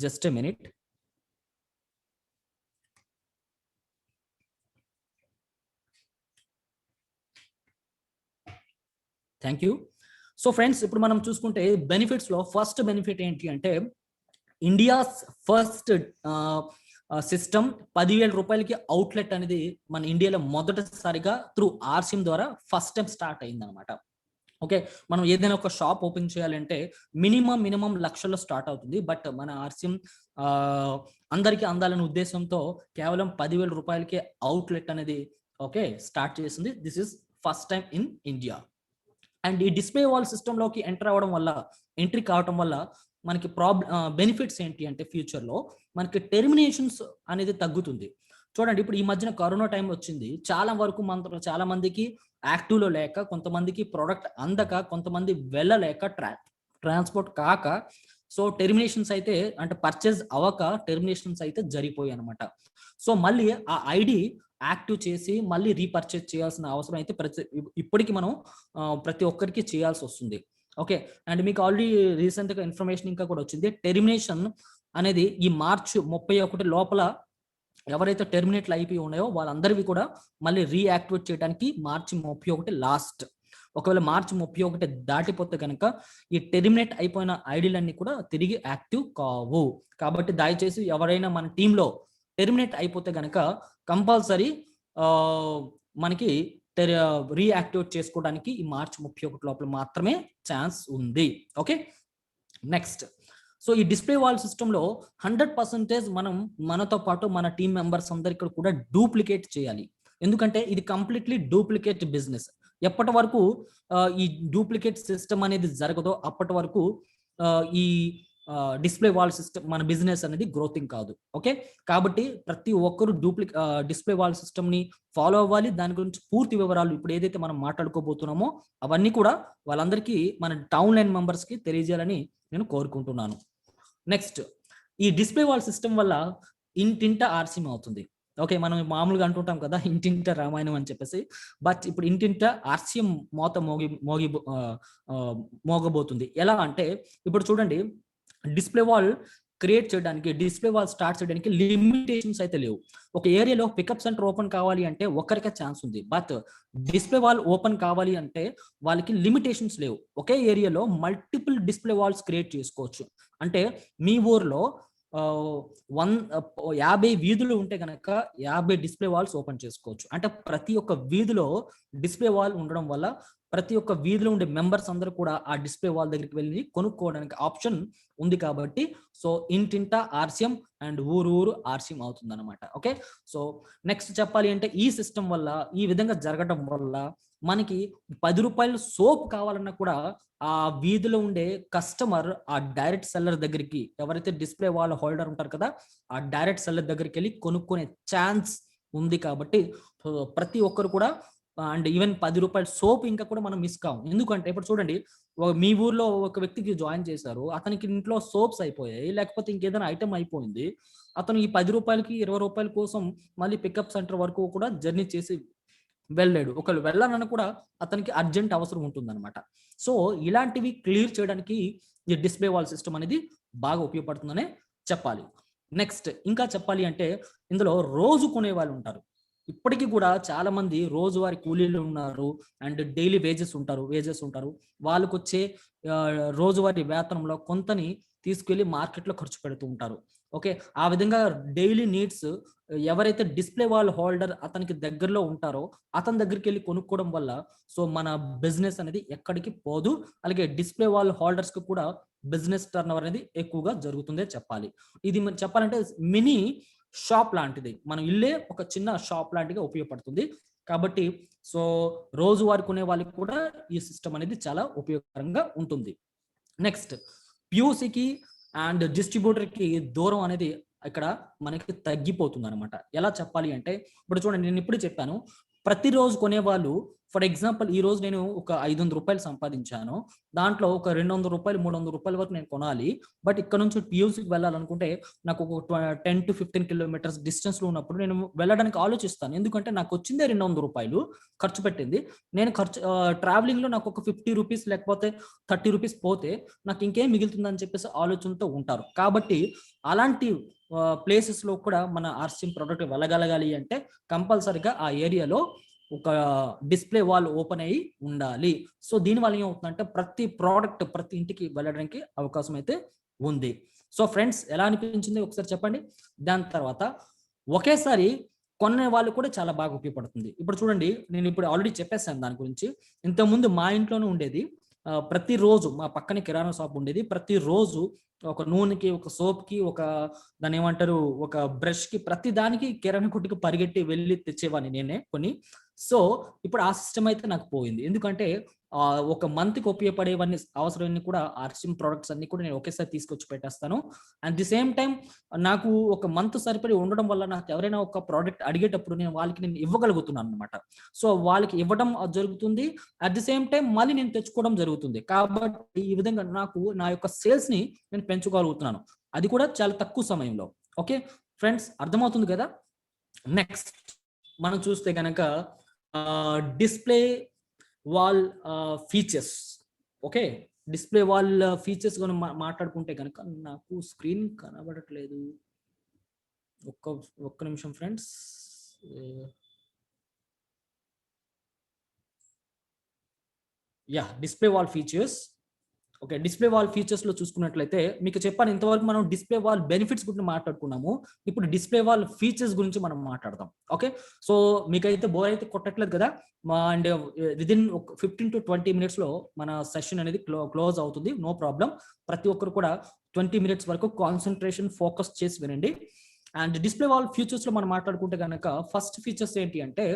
just a minute. Thank you. So friends ఇప్పుడు మనం చూసుకుంటే బెనిఫిట్స్ లో ఫస్ట్ బెనిఫిట్ ఏంటి అంటే ఇండియాస్ ఫస్ట్ సిస్టమ్ 10,000 రూపాయలకి అవుట్లెట్ అనేది మన ఇండియాలో మొదటిసారిగా త్రూ ఆర్సిఎం ద్వారా ఫస్ట్ టైం స్టార్ట్ అయింది అనమాట. ఓకే, మనం ఏదైనా ఒక షాప్ ఓపెన్ చేయాలంటే మినిమం లక్షల్లో స్టార్ట్ అవుతుంది. బట్ మన ఆర్సిఎం అందరికీ అందాలనే ఉద్దేశంతో కేవలం 10,000 రూపాయలకి అవుట్లెట్ అనేది ఓకే స్టార్ట్ చేసింది. This is first time in India. And ఈ డిస్ప్లే వాల్ సిస్టంలోకి ఎంట్రీ కావడం వల్ల మనకి బెనిఫిట్స్ ఏంటి అంటే ఫ్యూచర్ లో మనకి టెర్మినేషన్స్ అనేది తగ్గుతుంది. చూడండి, ఇప్పుడు ఈ మధ్యన కరోనా టైం వచ్చింది. చాలా మందికి యాక్టివ్ లో లేక, కొంతమందికి ప్రోడక్ట్ అందక, కొంతమంది వెళ్ళలేక, ట్రాన్స్పోర్ట్ కాక, సో టెర్మినేషన్స్ అయితే అంటే పర్చేజ్ అవ్వక టెర్మినేషన్స్ అయితే జరిగిపోయాయి అనమాట. సో మళ్ళీ ఆ ఐడి యాక్టివ్ చేసి మళ్ళీ రీపర్చేజ్ చేయాల్సిన అవసరం అయితే ఇప్పటికి మనం ప్రతి ఒక్కరికి చేయాల్సి వస్తుంది. ఓకే, అండ్ మీకు ఆల్రెడీ రీసెంట్ గా ఇన్ఫర్మేషన్ ఇంకా కూడా వచ్చింది. టెర్మినేషన్ అనేది ఈ మార్చ్ 31 లోపల ఎవరైతే టెర్మినేట్లు అయిపోయి ఉన్నాయో వాళ్ళందరివి కూడా మళ్ళీ రీయాక్టివేట్ చేయడానికి మార్చి 31 లాస్ట్. ఒకవేళ మార్చి 31 దాటిపోతే కనుక ఈ టెర్మినేట్ అయిపోయిన ఐడీలన్నీ కూడా తిరిగి యాక్టివ్ కావు. కాబట్టి దయచేసి ఎవరైనా మన టీంలో టెర్మినేట్ అయిపోతే కనుక కంపల్సరీ మనకి రీయాక్టివేట్ చేసుకోవడానికి ఈ మార్చి 31 లోపల మాత్రమే ఛాన్స్ ఉంది. Okay, next. సో ఈ డిస్ప్లే వాల్ సిస్టంలో 100% మనం మనతో పాటు మన టీం మెంబర్స్ అందరికీ కూడా డూప్లికేట్ చేయాలి. ఎందుకంటే ఇది కంప్లీట్లీ డూప్లికేట్ బిజినెస్. ఎప్పటి వరకు ఈ డూప్లికేట్ సిస్టమ్ అనేది జరగదో అప్పటి వరకు ఈ డిస్ప్లే వాల్ సిస్టమ్ మన బిజినెస్ అనేది గ్రోతింగ్ కాదు. ఓకే, కాబట్టి ప్రతి ఒక్కరు డిస్ప్లే వాల్ సిస్టమ్ ని ఫాలో అవ్వాలి. దాని గురించి పూర్తి వివరాలు ఇప్పుడు ఏదైతే మనం మాట్లాడుకోబోతున్నామో అవన్నీ కూడా వాళ్ళందరికీ మన టౌన్ లైన్ మెంబర్స్ కి తెలియజేయాలని నేను కోరుకుంటున్నాను. నెక్స్ట్, ఈ డిస్ప్లే వాల్ సిస్టమ్ వల్ల ఇంటింట ఆర్సీఎం అవుతుంది. ఓకే, మనం మామూలుగా అంటుంటాం కదా ఇంటింట రామాయణం అని చెప్పేసి. బట్ ఇప్పుడు ఇంటింట ఆర్సీఎం మోగబోతుంది. ఎలా అంటే ఇప్పుడు చూడండి, డిస్ప్లే వాల్ క్రియేట్ చేయడానికి, డిస్ప్లే వాల్ స్టార్ట్ చేయడానికి లిమిటేషన్స్ అయితే లేవు. ఒక ఏరియాలో పికప్ సెంటర్ ఓపెన్ కావాలి అంటే ఒక్కరికే ఛాన్స్ ఉంది. బట్ డిస్ప్లే వాల్ ఓపెన్ కావాలి అంటే వాళ్ళకి లిమిటేషన్స్ లేవు. ఒకే ఏరియాలో మల్టిపుల్ డిస్ప్లే వాల్స్ క్రియేట్ చేసుకోవచ్చు. అంటే మీ ఊర్లో 50 వీధులు ఉంటే కనుక 50 డిస్ప్లే వాల్స్ ఓపెన్ చేసుకోవచ్చు. అంటే ప్రతి ఒక్క వీధిలో డిస్ప్లే వాల్ ఉండడం వల్ల ప్రతి ఒక్క వీధిలో ఉండే మెంబర్స్ అందరూ కూడా ఆ డిస్ప్లే వాల్ దగ్గరికి వెళ్ళి కొనుక్కోవడానికి ఆప్షన్ ఉంది. కాబట్టి సో ఇంటింట ఆర్సీఎం అండ్ ఊరు ఊరు ఆర్సీఎం అవుతుంది అనమాట. ఓకే, సో నెక్స్ట్ చెప్పాలి అంటే ఈ సిస్టమ్ వల్ల, ఈ విధంగా జరగడం వల్ల మనకి 10 రూపాయల సోప్ కావాలన్నా కూడా ఆ వీధిలో ఉండే కస్టమర్ ఆ డైరెక్ట్ సెల్లర్ దగ్గరికి, ఎవరైతే డిస్ప్లే వాల్ హోల్డర్ ఉంటారు కదా, ఆ డైరెక్ట్ సెల్లర్ దగ్గరికి వెళ్ళి కొనుక్కునే ఛాన్స్ ఉంది. కాబట్టి ప్రతి ఒక్కరు కూడా, అండ్ ఈవెన్ 10 రూపాయల సోప్ ఇంకా కూడా మనం మిస్ కావు. ఎందుకంటే ఇప్పుడు చూడండి, మీ ఊర్లో ఒక వ్యక్తికి జాయిన్ చేశారు, అతనికి ఇంట్లో సోప్స్ అయిపోయాయి, లేకపోతే ఇంకేదైనా ఐటమ్ అయిపోయింది. అతను ఈ 10 రూపాయలకి 20 రూపాయల కోసం మళ్ళీ పికప్ సెంటర్ వరకు కూడా జర్నీ చేసి వెళ్ళాడు. ఒకవేళ వెళ్ళాలన్నా కూడా అతనికి అర్జెంట్ అవసరం ఉంటుందన్నమాట. సో ఇలాంటివి క్లియర్ చేయడానికి ఈ డిస్ప్లే వాల్ సిస్టమ్ అనేది బాగా ఉపయోగపడుతుందనే చెప్పాలి. నెక్స్ట్ ఇంకా చెప్పాలి అంటే ఇందులో రోజు కొనే వాళ్ళు ఉంటారు. ఇప్పటికీ కూడా చాలా మంది రోజువారీ కూలీలు ఉన్నారు, అండ్ డైలీ వేజెస్ ఉంటారు. వాళ్ళకు వచ్చే రోజువారీ వేతనంలో కొంతని తీసుకెళ్లి మార్కెట్లో ఖర్చు పెడుతూ ఉంటారు. ఓకే, ఆ విధంగా డైలీ నీడ్స్ ఎవరైతే డిస్ప్లే వాల్ హోల్డర్ అతనికి దగ్గరలో ఉంటారో అతని దగ్గరికి వెళ్ళి కొనుక్కోవడం వల్ల సో మన బిజినెస్ అనేది ఎక్కడికి పోదు. అలాగే డిస్ప్లే వాల్ హోల్డర్స్ కి కూడా బిజినెస్ టర్న్ ఓవర్ అనేది ఎక్కువగా జరుగుతుందే చెప్పాలి. ఇది మనం చెప్పాలంటే మినీ షాప్ లాంటిది, మనం ఇల్లే ఒక చిన్న షాప్ లాంటిగా ఉపయోగపడుతుంది. కాబట్టి సో రోజువారీ కొనే వాళ్ళకి కూడా ఈ సిస్టమ్ అనేది చాలా ఉపయోగకరంగా ఉంటుంది. నెక్స్ట్, ప్యూసీకి అండ్ డిస్ట్రిబ్యూటర్కి దూరం అనేది ఇక్కడ మనకి తగ్గిపోతుంది అనమాట. ఎలా చెప్పాలి అంటే ఇప్పుడు చూడండి, నేను ఇప్పుడు చెప్పాను, ప్రతిరోజు కొనేవాళ్ళు, ఫర్ ఎగ్జాంపుల్ ఈ రోజు నేను ఒక 500 రూపాయలు సంపాదించాను, దాంట్లో ఒక 200 రూపాయలు 300 రూపాయల వరకు నేను కొనాలి. బట్ ఇక్కడ నుంచి పియూసీకి వెళ్ళాలనుకుంటే నాకు ఒక 10 to 15 కిలోమీటర్స్ డిస్టెన్స్ లో ఉన్నప్పుడు నేను వెళ్ళడానికి ఆలోచిస్తాను. ఎందుకంటే నాకు వచ్చిందే 200 రూపాయలు ఖర్చు పెట్టింది. నేను ట్రావెలింగ్ లో నాకు ఒక 50 రూపీస్ లేకపోతే 30 రూపీస్ పోతే నాకు ఇంకేం మిగులుతుందని చెప్పేసి ఆలోచనతో ఉంటారు. కాబట్టి అలాంటి ప్లేసెస్ లో కూడా మన ఆర్సీఎం ప్రోడక్ట్ వెళ్ళగలగాలి అంటే కంపల్సరిగా ఆ ఏరియాలో ఒక డిస్ప్లే వాల్ ఓపెన్ అయ్యి ఉండాలి. సో దీనివల్ల ఏమవుతుందంటే ప్రతి ప్రోడక్ట్ ప్రతి ఇంటికి వెళ్ళడానికి అవకాశం అయితే ఉంది. సో ఫ్రెండ్స్, ఎలా అనిపించింది ఒకసారి చెప్పండి. దాని తర్వాత ఒకేసారి కొనే వాళ్ళు కూడా చాలా బాగా ఉపయోగపడుతుంది. ఇప్పుడు చూడండి, నేను ఇప్పుడు ఆల్రెడీ చెప్పేసాను దాని గురించి. ఇంతకుముందు మా ఇంట్లోనే ఉండేది, ప్రతిరోజు మా పక్కనే కిరాణా షాప్ ఉండేది. ప్రతిరోజు ఒక నూనెకి, ఒక సోప్కి, ఒక దాన్ని ఏమంటారు, ఒక బ్రష్కి, ప్రతి దానికి కిరాణా కొట్టుకి పరిగెట్టి వెళ్ళి తెచ్చేవాడిని నేనే కొని. సో ఇప్పుడు ఆ సిస్టమ్ అయితే నాకు పోయింది. ఎందుకంటే ఒక మంత్కి ఉపయోగపడేవన్నీ అవసరమన్నీ కూడా ఆర్సీఎం ప్రొడక్ట్స్ అన్ని కూడా నేను ఒకేసారి తీసుకొచ్చి పెట్టేస్తాను. అట్ ది సేమ్ టైం నాకు ఒక మంత్ సరిపడి ఉండడం వల్ల నాకు ఎవరైనా ఒక ప్రోడక్ట్ అడిగేటప్పుడు నేను ఇవ్వగలుగుతున్నాను అనమాట. సో వాళ్ళకి ఇవ్వడం జరుగుతుంది, అట్ ది సేమ్ టైం మళ్ళీ నేను తెచ్చుకోవడం జరుగుతుంది. కాబట్టి ఈ విధంగా నాకు నా యొక్క సేల్స్ ని నేను పెంచుకోగలుగుతున్నాను, అది కూడా చాలా తక్కువ సమయంలో. ఓకే ఫ్రెండ్స్, అర్థమవుతుంది కదా. నెక్స్ట్ మనం చూస్తే కనుక display wall features. Okay, display wall features మనం మాట్లాడుకుంటే కనుక నాకు స్క్రీన్ కనబడట్లేదు. ఒక్క నిమిషం friends. Yeah, display wall features. Okay, display wall features లో చూసుకున్నట్లయితే మీకు చెప్పాను, ఇంతవరకు మనం డిస్ప్లే వాల్ బెనిఫిట్స్ గురించి మాట్లాడుకున్నాము. ఇప్పుడు డిస్ప్లే వాల్ ఫీచర్స్ గురించి మనం మాట్లాడదాం. ఓకే, సో మీకైతే బోర్ అయితే కొట్టట్లేదు కదా? అండ్ విదిన్ 15 to 20 minutes లో మన సెషన్ అనేది క్లోజ్ అవుతుంది. No problem. ప్రతి ఒక్కరు కూడా 20 minutes వరకు కాన్సన్ట్రేషన్ ఫోకస్ చేసి వినండి. అండ్ డిస్ప్లే వాల్ ఫీచర్స్ లో మనం మాట్లాడుకుంటే కనుక ఫస్ట్ ఫీచర్స్ ఏంటి అంటే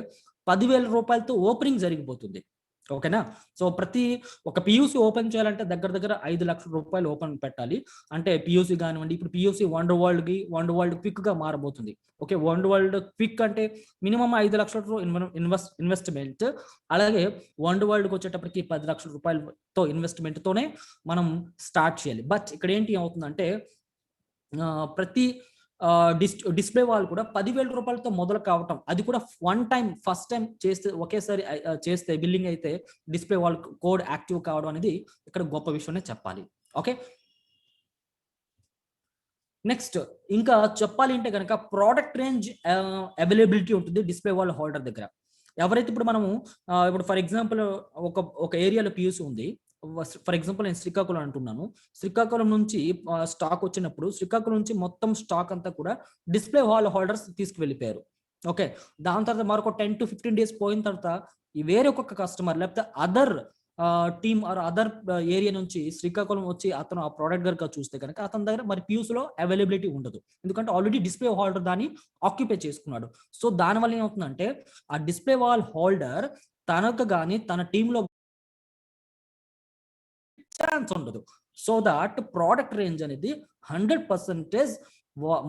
10,000 రూపాయలతో ఓపెనింగ్ జరిగిపోతుంది. ఓకేనా? సో ప్రతి ఒక పియూసీ ఓపెన్ చేయాలంటే దగ్గర దగ్గర 5 లక్షల రూపాయలు ఓపెన్ పెట్టాలి. అంటే పియూసీ కానివ్వండి, ఇప్పుడు పియూసీ వండర్ వరల్డ్ క్విక్ గా మారబోతుంది. ఓకే, వండర్ వరల్డ్ క్విక్ అంటే మినిమం 5 లక్షల ఇన్వెస్ట్మెంట్. అలాగే వండర్ వరల్డ్కి వచ్చేటప్పటికి 10 లక్షల రూపాయలతో ఇన్వెస్ట్మెంట్ తోనే మనం స్టార్ట్ చేయాలి. బట్ ఇక్కడ ఏంటి అవుతుందంటే ప్రతి డిస్ప్లే వాల్ కూడా 10,000 రూపాయలతో మొదలు కావటం, అది కూడా ఫస్ట్ టైం చేస్తే ఒకేసారి చేస్తే బిల్లింగ్ అయితే డిస్ప్లే వాల్ కోడ్ యాక్టివ్ కావడం అనేది ఇక్కడ గొప్ప విషయమే చెప్పాలి. ఓకే, నెక్స్ట్ ఇంకా చెప్పాలి అంటే కనుక ప్రోడక్ట్ రేంజ్ అవైలబిలిటీ ఉంటుంది డిస్ప్లే వాల్ హోల్డర్ దగ్గర. ఎవరైతే ఇప్పుడు మనము ఇప్పుడు ఫర్ ఎగ్జాంపుల్ ఒక ఏరియాలో పియూసీ ఉంది. ఫర్ ఎగ్జాంపుల్ నేను శ్రీకాకుళం అంటున్నాను. శ్రీకాకుళం నుంచి స్టాక్ వచ్చినప్పుడు శ్రీకాకుళం నుంచి మొత్తం స్టాక్ అంతా కూడా డిస్ప్లే వాల్ హోల్డర్స్ తీసుకువెళ్ళిపోయారు. ఓకే, దాని తర్వాత మరొక 10 to 15 days పోయిన తర్వాత ఈ వేరే ఒక్కొక్క కస్టమర్ లేకపోతే other team or other area నుంచి శ్రీకాకుళం వచ్చి అతను ఆ ప్రోడక్ట్ కనుక చూస్తే కనుక అతని దగ్గర మరి పియూస్లో అవైలబిలిటీ ఉండదు. ఎందుకంటే ఆల్రెడీ డిస్ప్లే హోల్డర్ దాన్ని ఆక్యుపై చేసుకున్నాడు. సో దానివల్ల ఏమవుతుందంటే ఆ డిస్ప్లే వాల్ హోల్డర్ తనకు కానీ తన టీంలో ఛాన్స్ ఉండదు. సో దాట్ ప్రోడక్ట్ రేంజ్ అనేది 100%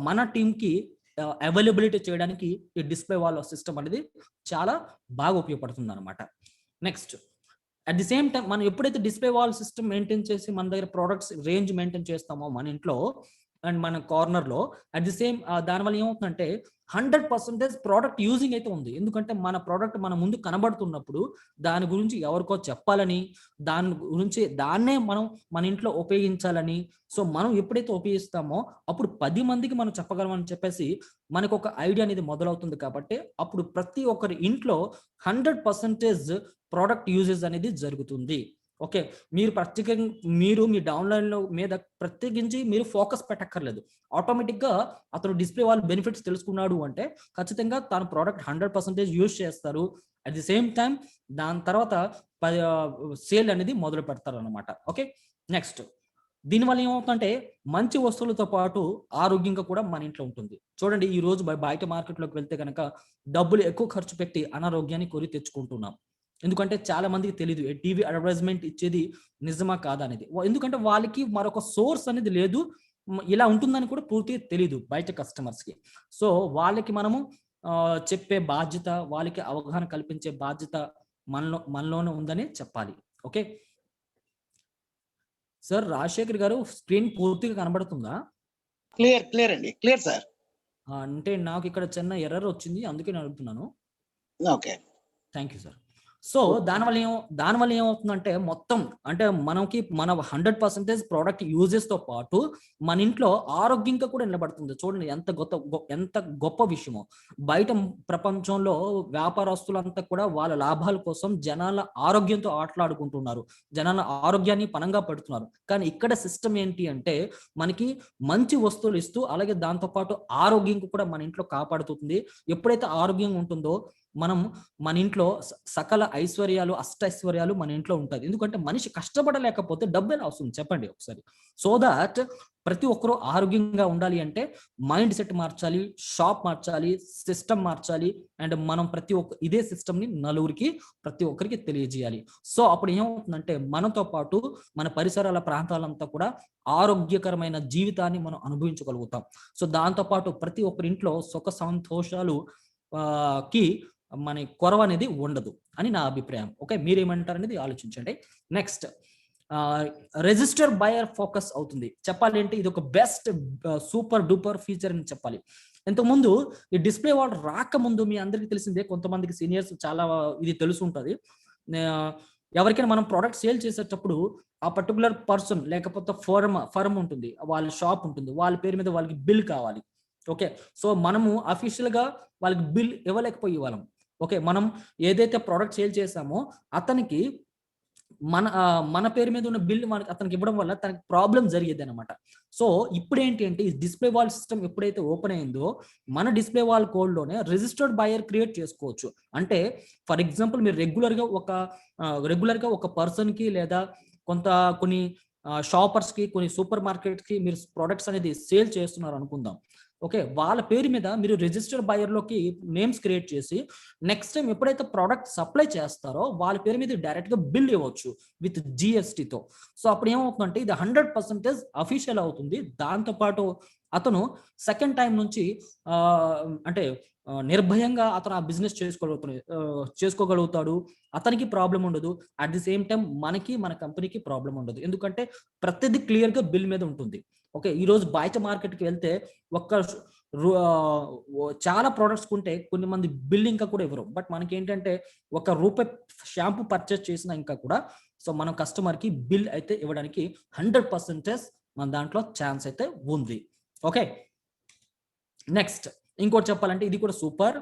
మన టీంకి అవైలబిలిటీ చేయడానికి ఈ డిస్ప్లే వాల్ సిస్టమ్ అనేది చాలా బాగా ఉపయోగపడుతుంది అనమాట. Next at the same time మనం ఎప్పుడైతే డిస్ప్లే వాల్ సిస్టమ్ మెయింటైన్ చేసి మన దగ్గర ప్రోడక్ట్స్ రేంజ్ మెయింటైన్ చేస్తామో మన ఇంట్లో అండ్ మన కార్నర్లో, అట్ ది సేమ్ దానివల్ల ఏమవుతుందంటే 100% ప్రోడక్ట్ యూజింగ్ అయితే ఉంది. ఎందుకంటే మన ప్రోడక్ట్ మన ముందు కనబడుతున్నప్పుడు దాని గురించి ఎవరికో చెప్పాలని, దాని గురించి దాన్నే మనం మన ఇంట్లో ఉపయోగించాలని, సో మనం ఎప్పుడైతే ఉపయోగిస్తామో అప్పుడు 10 మందికి మనం చెప్పగలమని చెప్పేసి మనకు ఒక ఐడియా అనేది మొదలవుతుంది. కాబట్టి అప్పుడు ప్రతి ఒక్కరి ఇంట్లో 100% ప్రోడక్ట్ యూజెస్ అనేది జరుగుతుంది. ఓకే, మీరు ప్రత్యేకంగా మీ డౌన్లైన్లో మీద ప్రత్యేకించి మీరు ఫోకస్ పెట్టక్కర్లేదు. ఆటోమేటిక్గా అతను డిస్ప్లే వాళ్ళ బెనిఫిట్స్ తెలుసుకున్నాడు అంటే ఖచ్చితంగా తన ప్రోడక్ట్ 100% యూజ్ చేస్తారు. అట్ ది సేమ్ టైం దాని తర్వాత సేల్ అనేది మొదలు పెడతారు అనమాట. ఓకే, నెక్స్ట్ దీనివల్ల ఏమవుతుందంటే మంచి వస్తువులతో పాటు ఆరోగ్యంగా కూడా మన ఇంట్లో ఉంటుంది. చూడండి, ఈ రోజు బయట మార్కెట్లోకి వెళ్తే కనుక డబ్బులు ఎక్కువ ఖర్చు పెట్టి అనారోగ్యాన్ని కొని తెచ్చుకుంటున్నాం. ఎందుకంటే చాలా మందికి తెలియదు టీవీ అడ్వర్టైజ్మెంట్ ఇచ్చేది నిజమా కాదా అనేది. ఎందుకంటే వాళ్ళకి మరొక సోర్స్ అనేది లేదు, ఇలా ఉంటుందని కూడా పూర్తిగా తెలియదు బయట కస్టమర్స్కి. సో వాళ్ళకి మనము చెప్పే బాధ్యత, వాళ్ళకి అవగాహన కల్పించే బాధ్యత మనలోనే ఉందని చెప్పాలి. ఓకే సార్, రాజశేఖర్ గారు స్క్రీన్ పూర్తిగా కనబడుతుందా? క్లియర్ అండి, క్లియర్ సార్. అంటే నాకు ఇక్కడ చిన్న ఎర్రర్ వచ్చింది, అందుకే నేను అడుగుతున్నాను. Okay, thank you sir. So దానివల్ల ఏమవుతుందంటే మొత్తం అంటే మనకి మన 100% ప్రోడక్ట్ యూజెస్ తో పాటు మన ఇంట్లో ఆరోగ్యంగా కూడా నిలబడుతుంది. చూడండి ఎంత గొప్ప విషయమో. బయట ప్రపంచంలో వ్యాపారస్తులంతా కూడా వాళ్ళ లాభాల కోసం జనాల ఆరోగ్యంతో ఆటలాడుకుంటున్నారు, జనాల ఆరోగ్యాన్ని పనంగా పెడుతున్నారు. కానీ ఇక్కడ సిస్టమ్ ఏంటి అంటే మనకి మంచి వస్తువులు ఇస్తూ అలాగే దాంతో పాటు ఆరోగ్యం కూడా మన ఇంట్లో కాపాడుతుంది. ఎప్పుడైతే ఆరోగ్యంగా ఉంటుందో మన ఇంట్లో సకల ఐశ్వర్యాలు, అష్టైశ్వర్యాలు మన ఇంట్లో ఉంటుంది. ఎందుకంటే మనిషి కష్టపడలేకపోతే డబ్బు ఎలా వస్తుంది చెప్పండి ఒకసారి. సో దాట్ ప్రతి ఒక్కరూ ఆరోగ్యంగా ఉండాలి అంటే మైండ్ సెట్ మార్చాలి, షాప్ మార్చాలి, సిస్టమ్ మార్చాలి. అండ్ మనం ఇదే సిస్టమ్ని నలుగురికి ప్రతి ఒక్కరికి తెలియజేయాలి. సో అప్పుడు ఏమవుతుందంటే మనతో పాటు మన పరిసరాల ప్రాంతాలంతా కూడా ఆరోగ్యకరమైన జీవితాన్ని మనం అనుభవించగలుగుతాం. సో దాంతో పాటు ప్రతి ఒక్కరి ఇంట్లో సుఖ సంతోషాలు కి మన కొరవ అనేది ఉండదు అని నా అభిప్రాయం. ఓకే, మీరేమంటారు అనేది ఆలోచించండి. నెక్స్ట్ రిజిస్టర్ బయర్ ఫోకస్ అవుతుంది. చెప్పాలి అంటే ఇది ఒక బెస్ట్ సూపర్ డూపర్ ఫీచర్ అని చెప్పాలి. ఇంతకుముందు ఈ డిస్ప్లే వాల్ రాకముందు మీ అందరికీ తెలిసిందే, కొంతమందికి సీనియర్స్ చాలా ఇది తెలుసు ఉంటుంది. ఎవరికైనా మనం ప్రోడక్ట్ సేల్ చేసేటప్పుడు ఆ పర్టికులర్ పర్సన్ లేకపోతే ఫర్మ్ ఉంటుంది, వాళ్ళ షాప్ ఉంటుంది, వాళ్ళ పేరు మీద వాళ్ళకి బిల్ కావాలి. ఓకే, సో మనము అఫీషియల్గా వాళ్ళకి బిల్ ఇవ్వలేకపోయే వాళ్ళం. ఓకే, మనం ఏదైతే ప్రోడక్ట్ సేల్ చేసామో అతనికి మన పేరు మీద ఉన్న బిల్ మనకి అతనికి ఇవ్వడం వల్ల తనకి ప్రాబ్లం జరిగేది అనమాట. సో ఇప్పుడు ఏంటి అంటే ఈ డిస్ప్లే వాల్ సిస్టమ్ ఎప్పుడైతే ఓపెన్ అయిందో మన డిస్ప్లే వాల్ కోడ్లోనే రిజిస్టర్డ్ బయర్ క్రియేట్ చేసుకోవచ్చు. అంటే ఫర్ ఎగ్జాంపుల్ మీరు రెగ్యులర్గా ఒక పర్సన్కి లేదా కొన్ని షాపర్స్కి, కొన్ని సూపర్ మార్కెట్స్కి మీరు ప్రొడక్ట్స్ అనేది సేల్ చేస్తున్నారు అనుకుందాం. ఓకే, వాళ్ళ పేరు మీద మీరు రిజిస్టర్డ్ బయర్లోకి నేమ్స్ క్రియేట్ చేసి నెక్స్ట్ టైం ఎప్పుడైతే ప్రోడక్ట్ సప్లై చేస్తారో వాళ్ళ పేరు మీద డైరెక్ట్గా బిల్ ఇవ్వచ్చు విత్ జిఎస్టీతో. సో అప్పుడు ఏమవుతుందంటే ఇది 100% అఫీషియల్ అవుతుంది. దాంతోపాటు అతను సెకండ్ టైం నుంచి అంటే నిర్భయంగా అతను ఆ బిజినెస్ చేసుకోగలుగుతాడు. అతనికి ప్రాబ్లం ఉండదు. అట్ ది సేమ్ టైం మన కంపెనీకి ప్రాబ్లం ఉండదు. ఎందుకంటే ప్రతిదీ క్లియర్గా బిల్ మీద ఉంటుంది. ఓకే, ఈరోజు బయట మార్కెట్కి వెళ్తే చాలా ప్రోడక్ట్స్ కొంటే కొన్ని మంది బిల్ ఇంకా కూడా ఇవ్వరు. బట్ మనకి ఏంటంటే ₹1 షాంపూ పర్చేస్ చేసినా ఇంకా కూడా సో మనం కస్టమర్కి బిల్ అయితే ఇవ్వడానికి 100% మన దాంట్లో ఛాన్స్ అయితే ఉంది. ఓకే, నెక్స్ట్ ఇంకోటి చెప్పాలంటే ఇది కూడా సూపర్.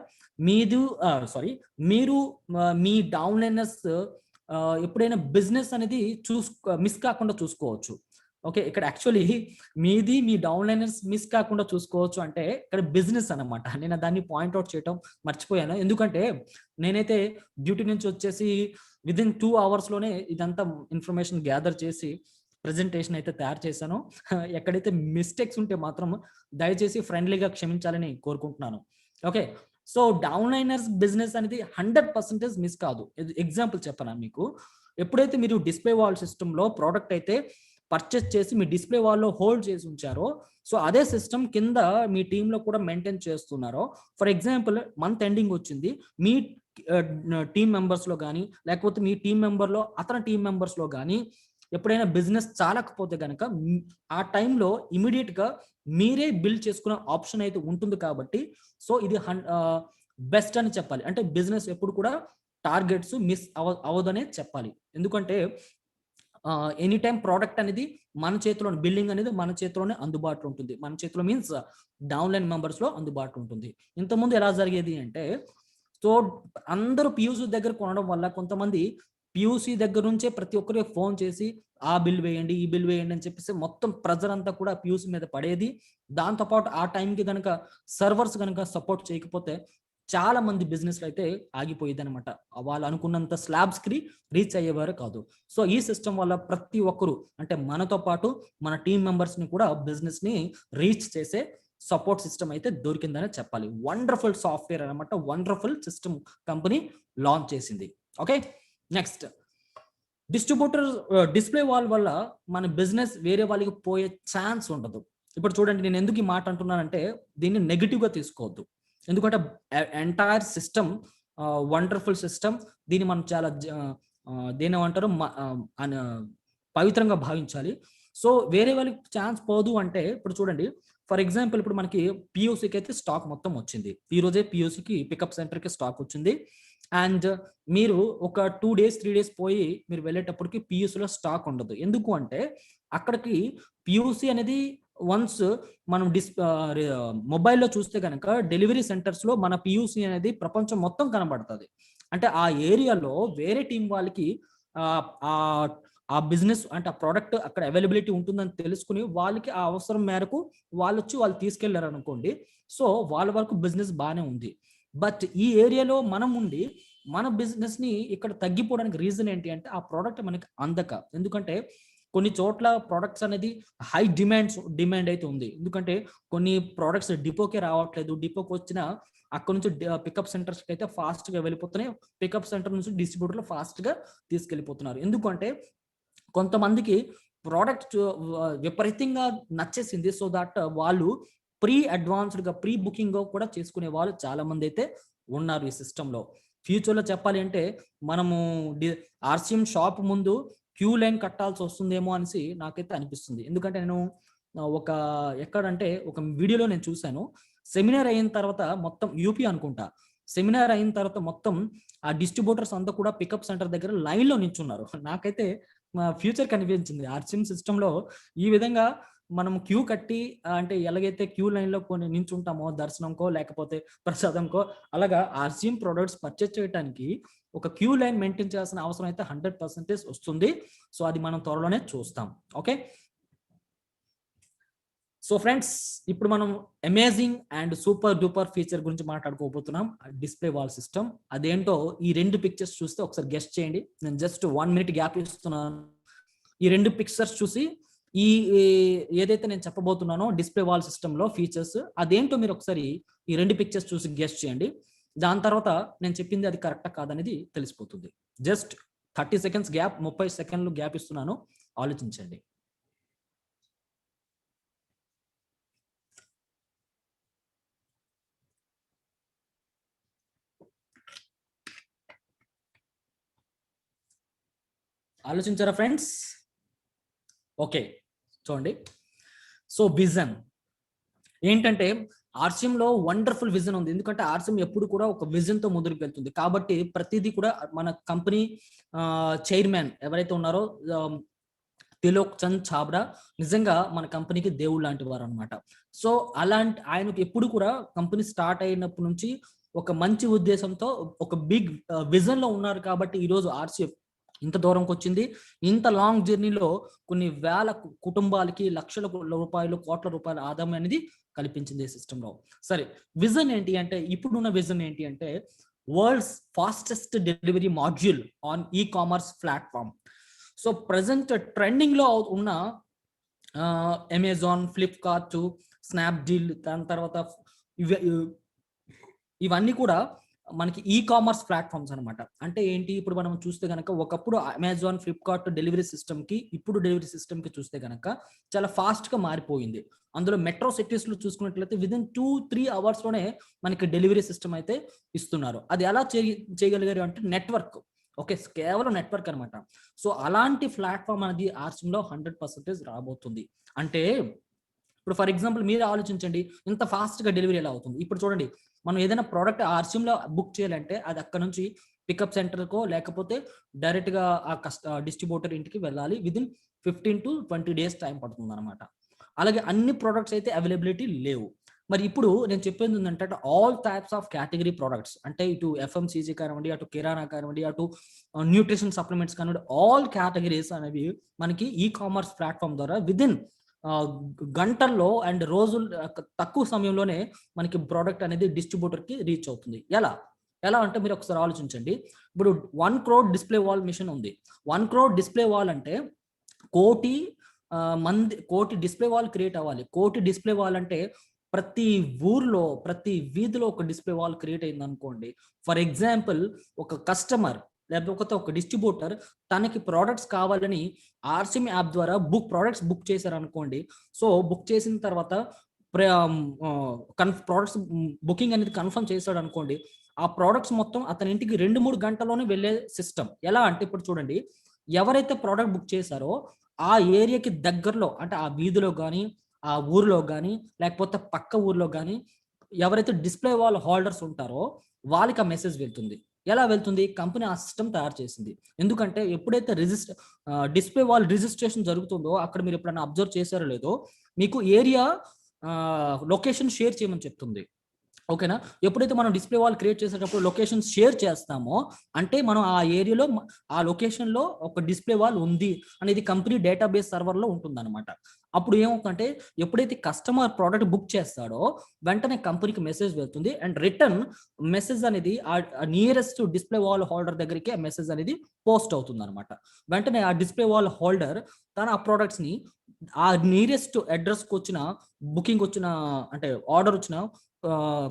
మీరు మీ డౌన్లైనర్స్ ఎప్పుడైనా బిజినెస్ అనేది మిస్ కాకుండా చూసుకోవచ్చు. ఓకే, ఇక్కడ యాక్చువల్లీ మీ డౌన్లైనర్స్ మిస్ కాకుండా చూసుకోవచ్చు అంటే ఇక్కడ బిజినెస్ అనమాట. నేను దాన్ని పాయింట్అవుట్ చేయటం మర్చిపోయాను. ఎందుకంటే నేనైతే డ్యూటీ నుంచి వచ్చేసి విదిన్ 2 అవర్స్లోనే ఇదంతా ఇన్ఫర్మేషన్ గ్యాదర్ చేసి ప్రెజెంటేషన్ అయితే తయారు చేశాను. ఎక్కడైతే మిస్టేక్స్ ఉంటే మాత్రం దయచేసి ఫ్రెండ్లీగా క్షమించాలని కోరుకుంటున్నాను. ఓకే, సో డౌన్లైనర్స్ బిజినెస్ అనేది 100% మిస్ కాదు. ఎగ్జాంపుల్ చెప్పనా మీకు. ఎప్పుడైతే మీరు డిస్ప్లే వాల్ సిస్టంలో ప్రోడక్ట్ అయితే పర్చేస్ చేసి మీ డిస్ప్లే వాల్లో హోల్డ్ చేసి ఉంచారో సో అదే సిస్టమ్ కింద మీ టీంలో కూడా మెయింటైన్ చేస్తున్నారో, ఫర్ ఎగ్జాంపుల్ మంత్ ఎండింగ్ వచ్చింది, మీ టీమ్ మెంబర్స్లో కానీ లేకపోతే మీ టీం మెంబర్లో అతని టీం మెంబర్స్లో కానీ ఎప్పుడైనా బిజినెస్ చాలకపోతే కనుక ఆ టైంలో ఇమీడియట్గా మీరే బిల్డ్ చేసుకునే ఆప్షన్ అయితే ఉంటుంది. కాబట్టి సో ఇది బెస్ట్ అని చెప్పాలి. అంటే బిజినెస్ ఎప్పుడు కూడా టార్గెట్స్ మిస్ అవ్వదనే చెప్పాలి. ఎందుకంటే ఎనీ టైం ప్రోడక్ట్ అనేది మన చేతిలో, బిల్డింగ్ అనేది మన చేతిలోనే అందుబాటులో ఉంటుంది. మన చేతిలో మీన్స్ డౌన్లైన్ మెంబర్స్లో అందుబాటులో ఉంటుంది. ఇంతకుముందు ఎలా జరిగేది అంటే సో అందరూ పియూసీ దగ్గర కొనడం వల్ల కొంతమంది పియూసీ దగ్గర నుంచే ప్రతి ఒక్కరికి ఫోన్ చేసి ఆ బిల్ వేయండి, ఈ బిల్ వేయండి అని చెప్పేసి మొత్తం ప్రెజర్ అంతా కూడా పియూసీ మీద పడేది. దాంతోపాటు ఆ టైంకి కనుక సర్వర్స్ కనుక సపోర్ట్ చేయకపోతే చాలా మంది బిజినెస్లు అయితే ఆగిపోయేది అనమాట. వాళ్ళు అనుకున్నంత స్లాబ్స్కి రీచ్ అయ్యేవారు కాదు. సో ఈ సిస్టమ్ వల్ల ప్రతి ఒక్కరు అంటే మనతో పాటు మన టీం మెంబర్స్ని కూడా బిజినెస్ని రీచ్ చేసే సపోర్ట్ సిస్టమ్ అయితే దొరికిందని చెప్పాలి. వండర్ఫుల్ సాఫ్ట్వేర్ అనమాట. వండర్ఫుల్ సిస్టమ్ కంపెనీ లాంచ్ చేసింది. Okay, next distributor display wall వల్ల మన బిజినెస్ వేరే వాళ్ళకి పోయే ఛాన్స్ ఉండదు. ఇప్పుడు చూడండి, నేను ఎందుకు ఈ మాట అంటున్నానంటే దీన్ని నెగిటివ్గా తీసుకోవద్దు. ఎందుకంటే ఎంటైర్ సిస్టమ్ వండర్ఫుల్ సిస్టమ్. దీన్ని మనం చాలా దేని ఏమంటారు పవిత్రంగా భావించాలి. సో వేరే వాళ్ళకి ఛాన్స్ పోదు అంటే ఇప్పుడు చూడండి, ఫర్ ఎగ్జాంపుల్ ఇప్పుడు మనకి పియూసీకి అయితే స్టాక్ మొత్తం వచ్చింది. ఈ రోజే పియూసీకి పికప్ సెంటర్కి స్టాక్ వచ్చింది. అండ్ మీరు ఒక 2 days 3 days పోయి మీరు వెళ్ళేటప్పటికి పియూసీలో స్టాక్ ఉండదు. ఎందుకు అంటే అక్కడికి పియూసీ అనేది వన్స్ మనం మొబైల్లో చూస్తే కనుక డెలివరీ సెంటర్స్లో మన పియూసీ అనేది ప్రపంచం మొత్తం కనబడుతుంది. అంటే ఆ ఏరియాలో వేరే టీం వాళ్ళకి ఆ బిజినెస్ అంటే ఆ ప్రోడక్ట్ అక్కడ అవైలబిలిటీ ఉంటుందని తెలుసుకుని వాళ్ళకి ఆ అవసరం మేరకు వాళ్ళు తీసుకెళ్లారు అనుకోండి. సో వాళ్ళ వరకు బిజినెస్ బాగానే ఉంది. బట్ ఈ ఏరియాలో మనం ఉండి మన బిజినెస్ని ఇక్కడ తగ్గిపోవడానికి రీజన్ ఏంటి అంటే ఆ ప్రోడక్ట్ మనకి అందక. ఎందుకంటే కొన్ని చోట్ల ప్రోడక్ట్స్ అనేది హై డిమాండ్ అయితే ఉంది. ఎందుకంటే కొన్ని ప్రోడక్ట్స్ డిపోకే రావట్లేదు. డిపోకి వచ్చిన అక్కడ నుంచి పికప్ సెంటర్స్కి అయితే ఫాస్ట్గా వెళ్ళిపోతున్నాయి. పికప్ సెంటర్ నుంచి డిస్ట్రిబ్యూటర్లు ఫాస్ట్గా తీసుకెళ్ళిపోతున్నారు. ఎందుకంటే కొంతమందికి ప్రోడక్ట్ విపరీతంగా నచ్చేసింది. సో దట్ వాళ్ళు ప్రీ బుకింగ్ కూడా చేసుకునే వాళ్ళు చాలా మంది అయితే ఉన్నారు ఈ సిస్టంలో. ఫ్యూచర్లో చెప్పాలి అంటే మనము ఆర్సిఎం షాప్ ముందు క్యూ లైన్ కట్టాల్సి వస్తుందేమో అనేసి నాకైతే అనిపిస్తుంది. ఎందుకంటే నేను ఎక్కడంటే ఒక వీడియోలో నేను చూశాను. సెమినార్ అయిన తర్వాత మొత్తం యూపీ అనుకుంటా, సెమినార్ అయిన తర్వాత మొత్తం ఆ డిస్ట్రిబ్యూటర్స్ అంతా కూడా పికప్ సెంటర్ దగ్గర లైన్లో నిల్చున్నారు. నాకైతే ఫ్యూచర్ కనిపించింది. ఆర్సిఎం సిస్టంలో ఈ విధంగా మనం క్యూ కట్టి అంటే ఎలాగైతే క్యూ లైన్లో కొన్ని నించుంటామో దర్శనంకో లేకపోతే ప్రసాదంకో, అలాగా ఆర్సిఎం ప్రొడక్ట్స్ పర్చేస్ చేయడానికి ఒక క్యూ లైన్ మెయింటైన్ చేయాల్సిన అవసరం అయితే 100% వస్తుంది. సో అది మనం త్వరలోనే చూస్తాం. ఓకే, సో ఫ్రెండ్స్, ఇప్పుడు మనం amazing and super duper feature గురించి మాట్లాడుకోబోతున్నాం, డిస్ప్లే వాల్ సిస్టమ్. అదేంటో ఈ 2 పిక్చర్స్ చూస్తే ఒకసారి గెస్ట్ చేయండి. నేను జస్ట్ 1 మినిట్ గ్యాప్ ఇస్తున్నాను. ఈ 2 పిక్చర్స్ చూసి ఈ ఏదైతే నేను చెప్పబోతున్నానో డిస్ప్లే వాల్ సిస్టంలో ఫీచర్స్ అదేంటో మీరు ఒకసారి ఈ 2 పిక్చర్స్ చూసి గెస్ట్ చేయండి. దాని తర్వాత నేను చెప్పింది అది కరెక్టా కాదనేది తెలిసిపోతుంది. జస్ట్ 30 సెకండ్స్ గ్యాప్, 30 సెకండ్లు గ్యాప్ ఇస్తున్నాను, ఆలోచించండి. ఆలోచించారా ఫ్రెండ్స్? ఓకే, చూడండి. సో విజన్ ఏంటంటే ఆర్సిఎంలో వండర్ఫుల్ విజన్ ఉంది. ఎందుకంటే ఆర్సిఎం ఎప్పుడు కూడా ఒక విజన్తో ముందుకు వెళ్తుంది. కాబట్టి ప్రతిదీ కూడా మన కంపెనీ చైర్మన్ ఎవరైతే ఉన్నారో తిలోక్ చంద్ ఛాబ్రా నిజంగా మన కంపెనీకి దేవుడు లాంటి వారు అనమాట. సో అలాంటి ఆయనకు ఎప్పుడు కూడా కంపెనీ స్టార్ట్ అయినప్పటి నుంచి ఒక మంచి ఉద్దేశంతో ఒక బిగ్ విజన్ లో ఉన్నారు. కాబట్టి ఈరోజు ఆర్సిఎం ఇంత దూరంకి వచ్చింది. ఇంత లాంగ్ జర్నీలో కొన్ని వేల కుటుంబాలకి లక్షల రూపాయలు, కోట్ల రూపాయల ఆదాయం అనేది కల్పించింది ఈ సిస్టంలో. సరే, విజన్ ఏంటి అంటే, ఇప్పుడున్న విజన్ ఏంటి అంటే world's fastest delivery module on e commerce platform. So present trending లో ఉన్న అమెజాన్, ఫ్లిప్కార్ట్, స్నాప్డీల్, దాని తర్వాత ఇవన్నీ కూడా మనకి ఈ కామర్స్ ప్లాట్ఫామ్స్ అనమాట. అంటే ఏంటి, ఇప్పుడు మనం చూస్తే కనుక ఒకప్పుడు అమెజాన్, ఫ్లిప్కార్ట్ డెలివరీ సిస్టమ్ కి ఇప్పుడు డెలివరీ సిస్టమ్ కి చూస్తే కనుక చాలా ఫాస్ట్ గా మారిపోయింది. అందులో మెట్రో సిటీస్ లో చూసుకున్నట్లయితే విదిన్ 2-3 అవర్స్ లోనే మనకి డెలివరీ సిస్టమ్ అయితే ఇస్తున్నారు. అది ఎలా చేయగలిగారు అంటే నెట్వర్క్. ఓకే, కేవలం నెట్వర్క్ అనమాట. సో అలాంటి ప్లాట్ఫామ్ అనేది ఆర్సిఎంలో 100% రాబోతుంది. అంటే ఇప్పుడు ఫర్ ఎగ్జాంపుల్ మీరు ఆలోచించండి, ఇంత ఫాస్ట్ గా డెలివరీ ఎలా అవుతుంది. ఇప్పుడు చూడండి, మనం ఏదైనా ప్రోడక్ట్ ఆర్సిఎంలో బుక్ చేయాలంటే అది అక్కడ నుంచి పికప్ సెంటర్కో లేకపోతే డైరెక్ట్ గా ఆ డిస్ట్రిబ్యూటర్ ఇంటికి వెళ్ళాలి. విదిన్ 15-20 days టైం పడుతుంది అనమాట. అలాగే అన్ని ప్రోడక్ట్స్ అయితే అవైలబిలిటీ లేవు. మరి ఇప్పుడు నేను చెప్పేది ఏంటంటే all types of category products, అంటే ఇటు ఎఫ్ఎంసీజీ కానివ్వండి, అటు కిరాణా కానివ్వండి, అటు న్యూట్రిషన్ సప్లిమెంట్స్ కానివ్వండి, ఆల్ కేటగిరీస్ అనేవి మనకి ఈ కామర్స్ ప్లాట్ఫామ్ ద్వారా విదిన్ గంటల్లో అండ్ రోజులు తక్కువ సమయంలోనే మనకి ప్రోడక్ట్ అనేది డిస్ట్రిబ్యూటర్ కి రీచ్ అవుతుంది. ఎలా ఎలా అంటే మీరు ఒకసారి ఆలోచించండి. ఇప్పుడు 1 crore డిస్ప్లే వాల్ మిషన్ ఉంది. 1 crore డిస్ప్లే వాల్ అంటే కోటి కోటి డిస్ప్లే వాల్ క్రియేట్ అవ్వాలి. కోటి డిస్ప్లే వాల్ అంటే ప్రతి ఊర్లో, ప్రతి వీధిలో ఒక డిస్ప్లే వాల్ క్రియేట్ అయింది అనుకోండి. ఫర్ ఎగ్జాంపుల్, ఒక కస్టమర్ లేకపోతే ఒక డిస్ట్రిబ్యూటర్ తనకి ప్రోడక్ట్స్ కావాలని ఆర్సిఎం యాప్ ద్వారా ప్రోడక్ట్స్ బుక్ చేశారు అనుకోండి. సో బుక్ చేసిన తర్వాత ప్రోడక్ట్స్ బుకింగ్ అనేది కన్ఫర్మ్ చేశాడు అనుకోండి. ఆ ప్రోడక్ట్స్ మొత్తం అతని ఇంటికి 2-3 గంటల్లోనే వెళ్ళే సిస్టమ్. ఎలా అంటే ఇప్పుడు చూడండి, ఎవరైతే ప్రోడక్ట్ బుక్ చేశారో ఆ ఏరియాకి దగ్గరలో, అంటే ఆ వీధిలో కానీ, ఆ ఊర్లో కానీ, లేకపోతే పక్క ఊర్లో కానీ ఎవరైతే డిస్ప్లే వాల్ హోల్డర్స్ ఉంటారో వాళ్ళకి ఆ మెసేజ్ వెళ్తుంది. ఎలా వెళ్తుంది? కంపెనీ ఆ సిస్టమ్ తయారు చేసింది. ఎందుకంటే ఎప్పుడైతే డిస్ప్లే వాల్ రిజిస్ట్రేషన్ జరుగుతుందో అక్కడ మీరు ఎప్పుడైనా అబ్జర్వ్ చేశారో లేదో, మీకు ఏరియా లొకేషన్ షేర్ చేయమని చెప్తుంది. ఓకేనా? ఎప్పుడైతే మనం డిస్ప్లే వాల్ క్రియేట్ చేసేటప్పుడు లొకేషన్ షేర్ చేస్తామో అంటే మనం ఆ ఏరియాలో ఆ లొకేషన్ లో ఒక డిస్ప్లే వాల్ ఉంది అనేది కంపెనీ డేటాబేస్ సర్వర్ లో ఉంటుందన్నమాట. అప్పుడు ఏమవుతుందంటే ఎప్పుడైతే కస్టమర్ ప్రోడక్ట్ బుక్ చేస్తాడో వెంటనే కంపెనీకి మెసేజ్ వెళ్తుంది అండ్ రిటర్న్ మెసేజ్ అనేది ఆ నియరెస్ట్ డిస్ప్లే వాల్ హోల్డర్ దగ్గరికి ఆ మెసేజ్ అనేది పోస్ట్ అవుతుంది అనమాట. వెంటనే ఆ డిస్ప్లే వాల్ హోల్డర్ తన ఆ ప్రోడక్ట్స్ ని ఆ నియరెస్ట్ అడ్రస్ కి వచ్చిన బుకింగ్ వచ్చిన అంటే ఆర్డర్ వచ్చిన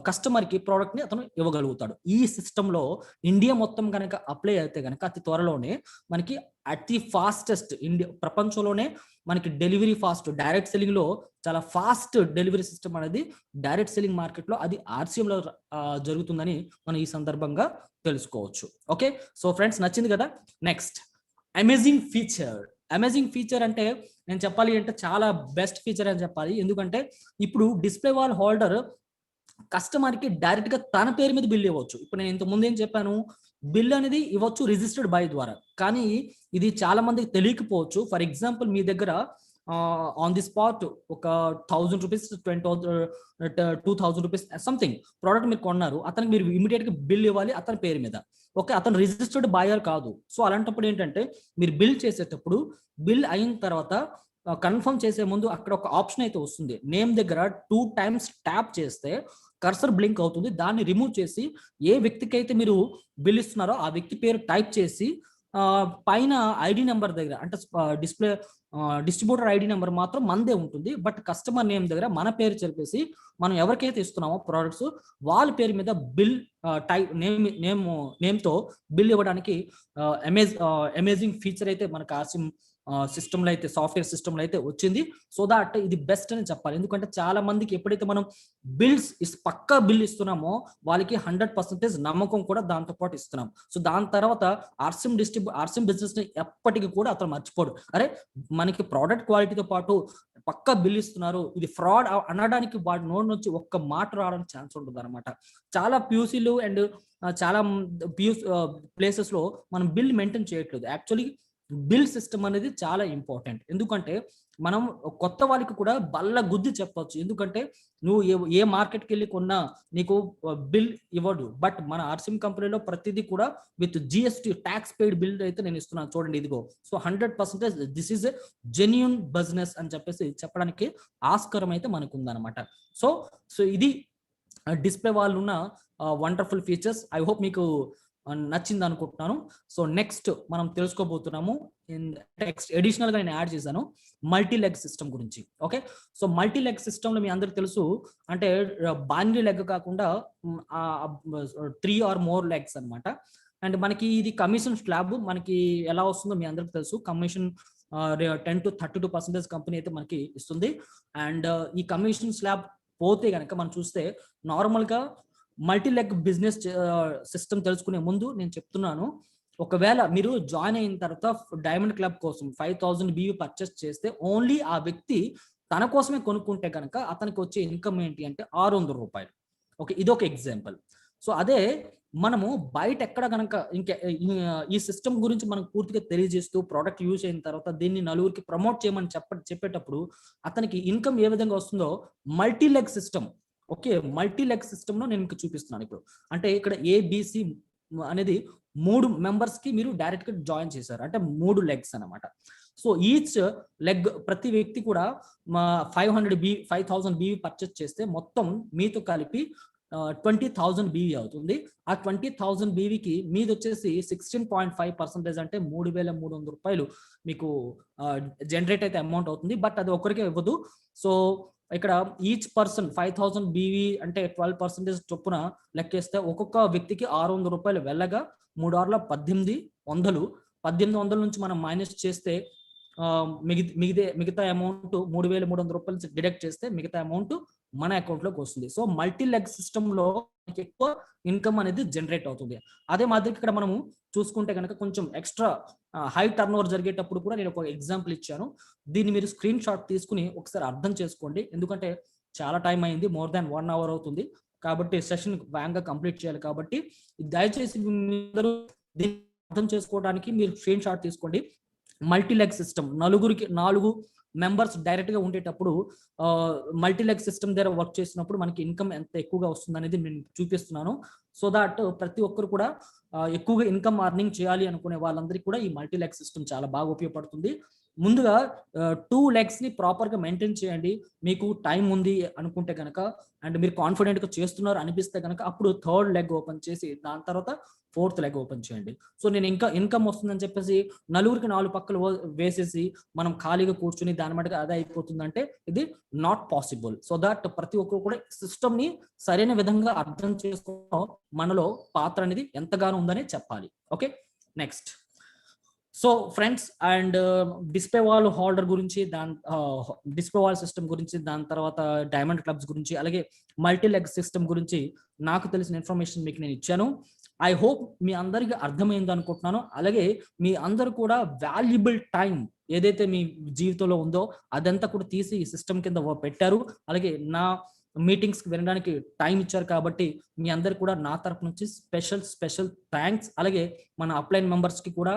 కస్టమర్ కి ప్రోడక్ట్ ని అతను ఇవ్వగలుగుతాడు. ఈ సిస్టమ్ లో ఇండియా మొత్తం కనుక అప్లై అయితే కనుక అతి త్వరలోనే మనకి అతి ఫాస్టెస్ట్ ఇండియా ప్రపంచంలోనే మనకి డెలివరీ ఫాస్ట్ డైరెక్ట్ సెల్లింగ్ లో చాలా ఫాస్ట్ డెలివరీ సిస్టమ్ అనేది డైరెక్ట్ సెల్లింగ్ మార్కెట్ లో అది ఆర్సిఎం లో జరుగుతుందని మనం ఈ సందర్భంగా తెలుసుకోవచ్చు. ఓకే, సో ఫ్రెండ్స్ నచ్చింది కదా? Next amazing feature. Amazing feature అంటే నేను చెప్పాలి అంటే చాలా బెస్ట్ ఫీచర్ అని చెప్పాలి. ఎందుకంటే ఇప్పుడు డిస్ప్లే వాల్ హోల్డర్ కస్టమర్ కి డైరెక్ట్ గా తన పేరు మీద బిల్ ఇవ్వచ్చు. ఇప్పుడు నేను ఇంత ముందు ఏం చెప్పాను, బిల్ అనేది ఇవ్వచ్చు రిజిస్టర్డ్ బై ద్వారా. కానీ ఇది చాలా మందికి తెలియకపోవచ్చు. ఫర్ ఎగ్జాంపుల్, మీ దగ్గర ఆన్ ది స్పాట్ ఒక 1000 రూపీస్ 2000 రూపీస్ సంథింగ్ ప్రోడక్ట్ మీరు కొన్నారు, అతనికి మీరు ఇమీడియట్ గా బిల్ ఇవ్వాలి అతని పేరు మీద. ఓకే, అతను రిజిస్టర్డ్ బయర్ కాదు. సో అలాంటప్పుడు ఏంటంటే మీరు బిల్ చేసేటప్పుడు బిల్ అయిన తర్వాత కన్ఫర్మ్ చేసే ముందు అక్కడ ఒక ఆప్షన్ అయితే వస్తుంది. నేమ్ దగ్గర 2 times ట్యాప్ చేస్తే కర్సర్ బ్లింక్ అవుతుంది. దాన్ని రిమూవ్ చేసి ఏ వ్యక్తికి అయితే మీరు బిల్ ఇస్తున్నారో ఆ వ్యక్తి పేరు టైప్ చేసి పైన ఐడి నెంబర్ దగ్గర అంటే డిస్ప్లే డిస్ట్రిబ్యూటర్ ఐడి నెంబర్ మాత్రం మనదే ఉంటుంది. బట్ కస్టమర్ నేమ్ దగ్గర మన పేరు చెప్పేసి మనం ఎవరికైతే ఇస్తున్నామో ప్రోడక్ట్స్ వాళ్ళ పేరు మీద బిల్ టైప్ నేమ్తో బిల్ ఇవ్వడానికి అమేజింగ్ ఫీచర్ అయితే మనకు ఆర్సిమ్ సిస్టమ్ లో అయితే సాఫ్ట్వేర్ సిస్టమ్ లో అయితే వచ్చింది. సో దాట్ ఇది బెస్ట్ అని చెప్పాలి. ఎందుకంటే చాలా మందికి ఎప్పుడైతే మనం పక్కా బిల్ ఇస్తున్నామో వాళ్ళకి 100% నమ్మకం కూడా దాంతో పాటు ఇస్తున్నాం. సో దాని తర్వాత ఆర్సిమ్ బిజినెస్ ని ఎప్పటికీ కూడా అతను మర్చిపోడు. అరే మనకి ప్రోడక్ట్ క్వాలిటీతో పాటు పక్కా బిల్ ఇస్తున్నారు, ఇది ఫ్రాడ్ అనడానికి వాడి నోటి నుంచి ఒక్క మాట రావడానికి ఛాన్స్ ఉంటుంది అనమాట. చాలా ప్యూసీలు అండ్ చాలా ప్లేసెస్ లో మనం బిల్ మెయింటైన్ చేయట్లేదు. యాక్చువల్లీ బిల్ సిస్టమ్ అనేది చాలా ఇంపార్టెంట్. ఎందుకంటే మనం కొత్త వాళ్ళకి కూడా బల్ల గుద్ది చెప్పొచ్చు. ఎందుకంటే నువ్వు ఏ మార్కెట్కి వెళ్ళి కొన్నా నీకు బిల్ ఇవ్వడు. బట్ మన ఆర్సిమ్ కంపెనీలో ప్రతిదీ కూడా with GST tax paid bill అయితే నేను ఇస్తున్నాను, చూడండి ఇదిగో. So 100% this is a genuine business అని చెప్పేసి చెప్పడానికి ఆస్కారం అయితే మనకు ఉందన్నమాట. సో ఇది డిస్ప్లే వాళ్ళు ఉన్న వండర్ఫుల్ ఫీచర్స్. ఐ హోప్ మీకు నచ్చింది అనుకుంటున్నాను. సో నెక్స్ట్ మనం తెలుసుకోబోతున్నాము అడిషనల్ గా నేను యాడ్ చేశాను మల్టీ లెగ్ సిస్టమ్ గురించి. Okay, so multi leg system లో మీ అందరికి తెలుసు అంటే బైనరీ లెగ్ కాకుండా 3 or more లెగ్స్ అన్నమాట. అండ్ మనకి ఇది కమిషన్ స్లాబ్ మనకి ఎలా వస్తుందో మీ అందరికి తెలుసు. కమిషన్ 10 to 32% కంపెనీ అయితే మనకి ఇస్తుంది. అండ్ ఈ కమిషన్ స్లాబ్ పోతే కనుక మనం చూస్తే నార్మల్ గా మల్టీ లెగ్ బిజినెస్ సిస్టమ్ తెలుసుకునే ముందు నేను చెప్తున్నాను, ఒకవేళ మీరు జాయిన్ అయిన తర్వాత డైమండ్ క్లబ్ కోసం 5000 BV పర్చేస్ చేస్తే ఓన్లీ ఆ వ్యక్తి తన కోసమే కొనుక్కుంటే కనుక అతనికి వచ్చే ఇన్కమ్ ఏంటి అంటే 600 రూపాయలు. ఓకే, ఇది ఒక ఎగ్జాంపుల్. సో అదే మనము బయట ఎక్కడ కనుక ఇంకా ఈ సిస్టమ్ గురించి మనకు పూర్తిగా తెలియజేస్తూ ప్రోడక్ట్ యూజ్ అయిన తర్వాత దీన్ని నలుగురికి ప్రమోట్ చేయమని చెప్పేటప్పుడు అతనికి ఇన్కమ్ ఏ విధంగా వస్తుందో multi leg system. Okay, multi leg system లో నేను మీకు చూపిస్తున్నాను ఇప్పుడు. అంటే ఇక్కడ ఏబిసి అనేది 3 మెంబర్స్ కి మీరు డైరెక్ట్ గా జాయిన్ చేశారు అంటే 3 లెగ్స్ అన్నమాట. సో ఈచ్ లెగ్ ప్రతి వ్యక్తి కూడా 5000 BV పర్చేస్ చేస్తే మొత్తం మీతో కలిపి 20,000 BV అవుతుంది. ఆ 20,000 BVకి మీది వచ్చేసి 16.5% అంటే 3,300 రూపాయలు మీకు జనరేట్ అయితే అమౌంట్ అవుతుంది. బట్ అది ఒకరికే ఇవ్వదు. సో ఇక్కడ ఈచ్ పర్సన్ 5000 BV అంటే 12% చొప్పున లెక్కేస్తే ఒక్కొక్క వ్యక్తికి 600 రూపాయలు వెళ్ళగా 3 6 1800 నుంచి మనం మైనస్ చేస్తే మిగతా అమౌంట్ 3,300 రూపాయలు డిడక్ట్ చేస్తే మిగతా అమౌంట్ మన అకౌంట్ లోకి వస్తుంది. సో మల్టీ లెగ్ సిస్టమ్ లో ఎక్కువ ఇన్కమ్ అనేది జనరేట్ అవుతుంది. అదే మాదిరి ఇక్కడ మనము చూసుకుంటే కనుక కొంచెం ఎక్స్ట్రా హై టర్న్ ఓవర్ జరిగేటప్పుడు కూడా నేను ఒక ఎగ్జాంపుల్ ఇచ్చాను. దీన్ని మీరు స్క్రీన్ షాట్ తీసుకుని ఒకసారి అర్థం చేసుకోండి. ఎందుకంటే చాలా టైం అయింది, మోర్ దాన్ 1 hour అవుతుంది కాబట్టి సెషన్ వేగంగా కంప్లీట్ చేయాలి. కాబట్టి దయచేసి మీరు దీన్ని అర్థం చేసుకోవడానికి మీరు స్క్రీన్ షాట్ తీసుకోండి. Multi leg system 4 members direct గా ఉండేటప్పుడు మల్టీ లెగ్ సిస్టమ్ దగ్గర వర్క్ చేసినప్పుడు మనకి ఇన్కమ్ ఎంత ఎక్కువగా వస్తుంది అనేది నేను చూపిస్తున్నాను. సో దాట్ ప్రతి ఒక్కరు కూడా ఎక్కువగా ఇన్కమ్ అర్నింగ్ చేయాలి అనుకునే వాళ్ళందరికీ కూడా ఈ మల్టీ లెగ్ సిస్టమ్ చాలా బాగా ఉపయోగపడుతుంది. ముందుగా 2 legs ని ప్రాపర్ గా మెయింటైన్ చేయండి. మీకు టైం ఉంది అనుకుంటే కనుక అండ్ మీరు కాన్ఫిడెంట్ గా చేస్తున్నారు అనిపిస్తే కనుక అప్పుడు 3rd leg ఓపెన్ చేసి దాని తర్వాత 4th leg ఓపెన్ చేయండి. సో నేను ఇంకా ఇన్కమ్ వస్తుందని చెప్పేసి 4కి 4 పక్కలు వేసేసి మనం ఖాళీగా కూర్చుని దాని మటుకు అదే అయిపోతుందంటే ఇది నాట్ పాసిబుల్. సో దట్ ప్రతి ఒక్కరు కూడా సిస్టమ్ ని సరైన విధంగా అర్థం చేసుకోవడం మనలో పాత్ర అనేది ఎంతగానో ఉందని చెప్పాలి. Okay, next. So friends and display wall holder గురించి డిస్ప్లే వాల్ సిస్టమ్ గురించి దాని తర్వాత డైమండ్ క్లబ్స్ గురించి అలాగే మల్టీ లెగ్ సిస్టమ్ గురించి నాకు తెలిసిన ఇన్ఫర్మేషన్ మీకు నేను ఇచ్చాను. ఐ హోప్ మీ అందరికి అర్థమైంది అనుకుంటున్నాను. అలాగే మీ అందరూ కూడా వాల్యుబుల్ టైం ఏదైతే మీ జీవితంలో ఉందో అదంతా కూడా తీసి ఈ సిస్టమ్ కింద పెట్టారు. అలాగే నా మీటింగ్స్ కి వినడానికి టైం ఇచ్చారు కాబట్టి మీ అందరు కూడా నా తరపు నుంచి స్పెషల్ థ్యాంక్స్. అలాగే మన అప్లైన్ మెంబర్స్ కి కూడా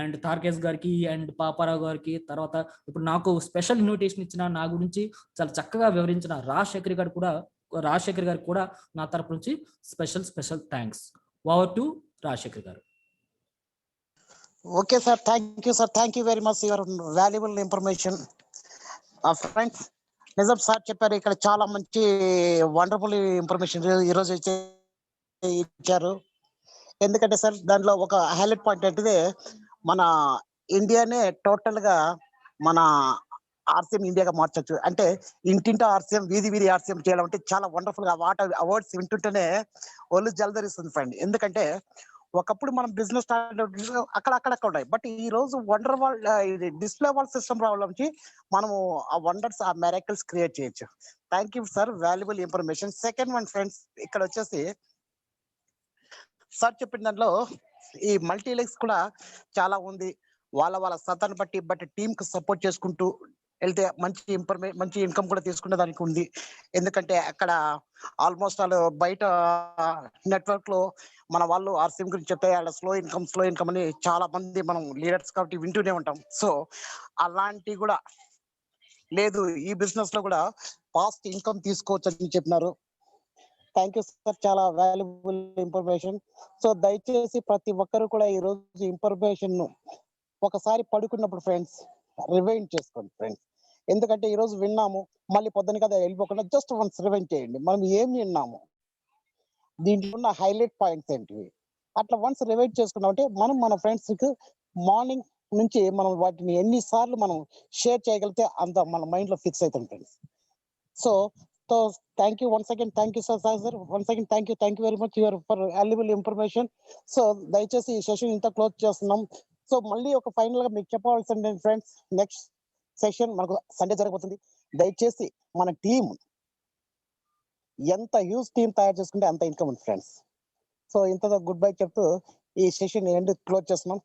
అండ్ తార్కేష్ గారికి అండ్ పాపారావు గారికి, తర్వాత ఇప్పుడు నాకు స్పెషల్ ఇన్విటేషన్ ఇచ్చిన, నా గురించి చాలా చక్కగా వివరించిన రాజశేఖర్ గారికి కూడా నా తరపు నుంచి special thanks. Over to Rajashekar గారు. Okay sir, thank you sir, thank you very much your valuable information. Friends, నిజం సార్ చెప్పారు, ఇక్కడ చాలా మంచి వండర్ఫుల్ ఇన్ఫర్మేషన్ ఈరోజు ఇచ్చారు. ఎందుకంటే సార్ దాంట్లో ఒక హైలైట్ పాయింట్ ఏంటిదే, మన ఇండియానే టోటల్ గా మన ఆర్సీఎం ఇండియాగా మార్చొచ్చు. అంటే ఇంటింటా ఆర్సీఎం, వీధి వీధి ఆర్సీఎం చేయడం అంటే చాలా వండర్ఫుల్ గా అవార్డ్స్ వింటుంటేనే ఒళ్ళు జలధరిస్తుంది ఫ్రెండ్. ఎందుకంటే ఒకప్పుడు మనం బిజినెస్ స్టార్ట్ అక్కడక్కడ ఉన్నాయి, బట్ ఈ రోజు వండర్ వాల్ ఇది డిస్ప్లే వాల్ సిస్టమ్ రావడం నుంచి మనము ఆ వండర్స్, ఆ మెరాకిల్స్ క్రియేట్ చేయొచ్చు. Thank you sir, valuable information. Second one friends, ఇక్కడ వచ్చేసి సార్ చెప్పిన దాంట్లో ఈ మల్టీలెక్స్ కూడా చాలా ఉంది. వాళ్ళ సత్తాను బట్టి టీమ్ కు సపోర్ట్ చేసుకుంటూ వెళ్తే మంచి ఇన్కమ్ కూడా తీసుకునే దానికి ఉంది. ఎందుకంటే అక్కడ ఆల్మోస్ట్ వాళ్ళు బయట నెట్వర్క్ లో మన వాళ్ళు ఆర్సీఎం గురించి చెప్తే వాళ్ళ స్లో ఇన్కమ్ అని చాలా మంది మనం లీడర్స్ కాబట్టి వింటూనే ఉంటాం. సో అలాంటి కూడా లేదు, ఈ బిజినెస్ లో కూడా ఫాస్ట్ ఇన్కమ్ తీసుకోవచ్చు అని చెప్పినారు. థ్యాంక్ యూ సార్, చాలా వాల్యుబుల్ ఇన్ఫర్మేషన్. సో దయచేసి ప్రతి ఒక్కరు కూడా ఈ రోజు ఇన్ఫర్మేషన్ ను ఒకసారి పడుకున్నప్పుడు ఫ్రెండ్స్ రివైండ్ చేసుకోండి ఫ్రెండ్స్. ఎందుకంటే ఈ రోజు విన్నాము, మళ్ళీ పొద్దున కదా వెళ్ళిపోకుండా జస్ట్ వన్స్ రివైండ్ చేయండి, మనం ఏం విన్నాము, దీంట్లో ఉన్న హైలైట్ పాయింట్స్ ఏంటివి, అట్లా వన్స్ రివైండ్ చేసుకున్నామంటే మనం మన ఫ్రెండ్స్ కి మార్నింగ్ నుంచి మనం వాటిని ఎన్నిసార్లు మనం షేర్ చేయగలిగితే అంత మన మైండ్ లో ఫిక్స్ అవుతుంది friends. So thank you once again, thank you sir once again, thank you very much your for valuable information. So దయచేసి ఈ సెషన్ ఇంత క్లోజ్ చేస్తున్నాం. సో మళ్ళీ ఒక ఫైనల్ గా మీకు చెప్పవలసింది ఫ్రెండ్స్, నెక్స్ట్ సెషన్ మనకు సండే జరగబోతుంది. దయచేసి మన టీం ఎంత హ్యూజ్ టీం తయారు చేసుకుంటే అంత ఇన్కమ్ ఉంది ఫ్రెండ్స్. సో ఇంతతో గుడ్ బై చెప్తూ ఈ సెషన్ క్లోజ్ చేస్తున్నాం.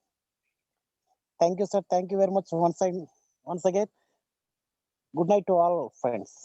Thank you sir, thank you very much once again. Good night to all friends.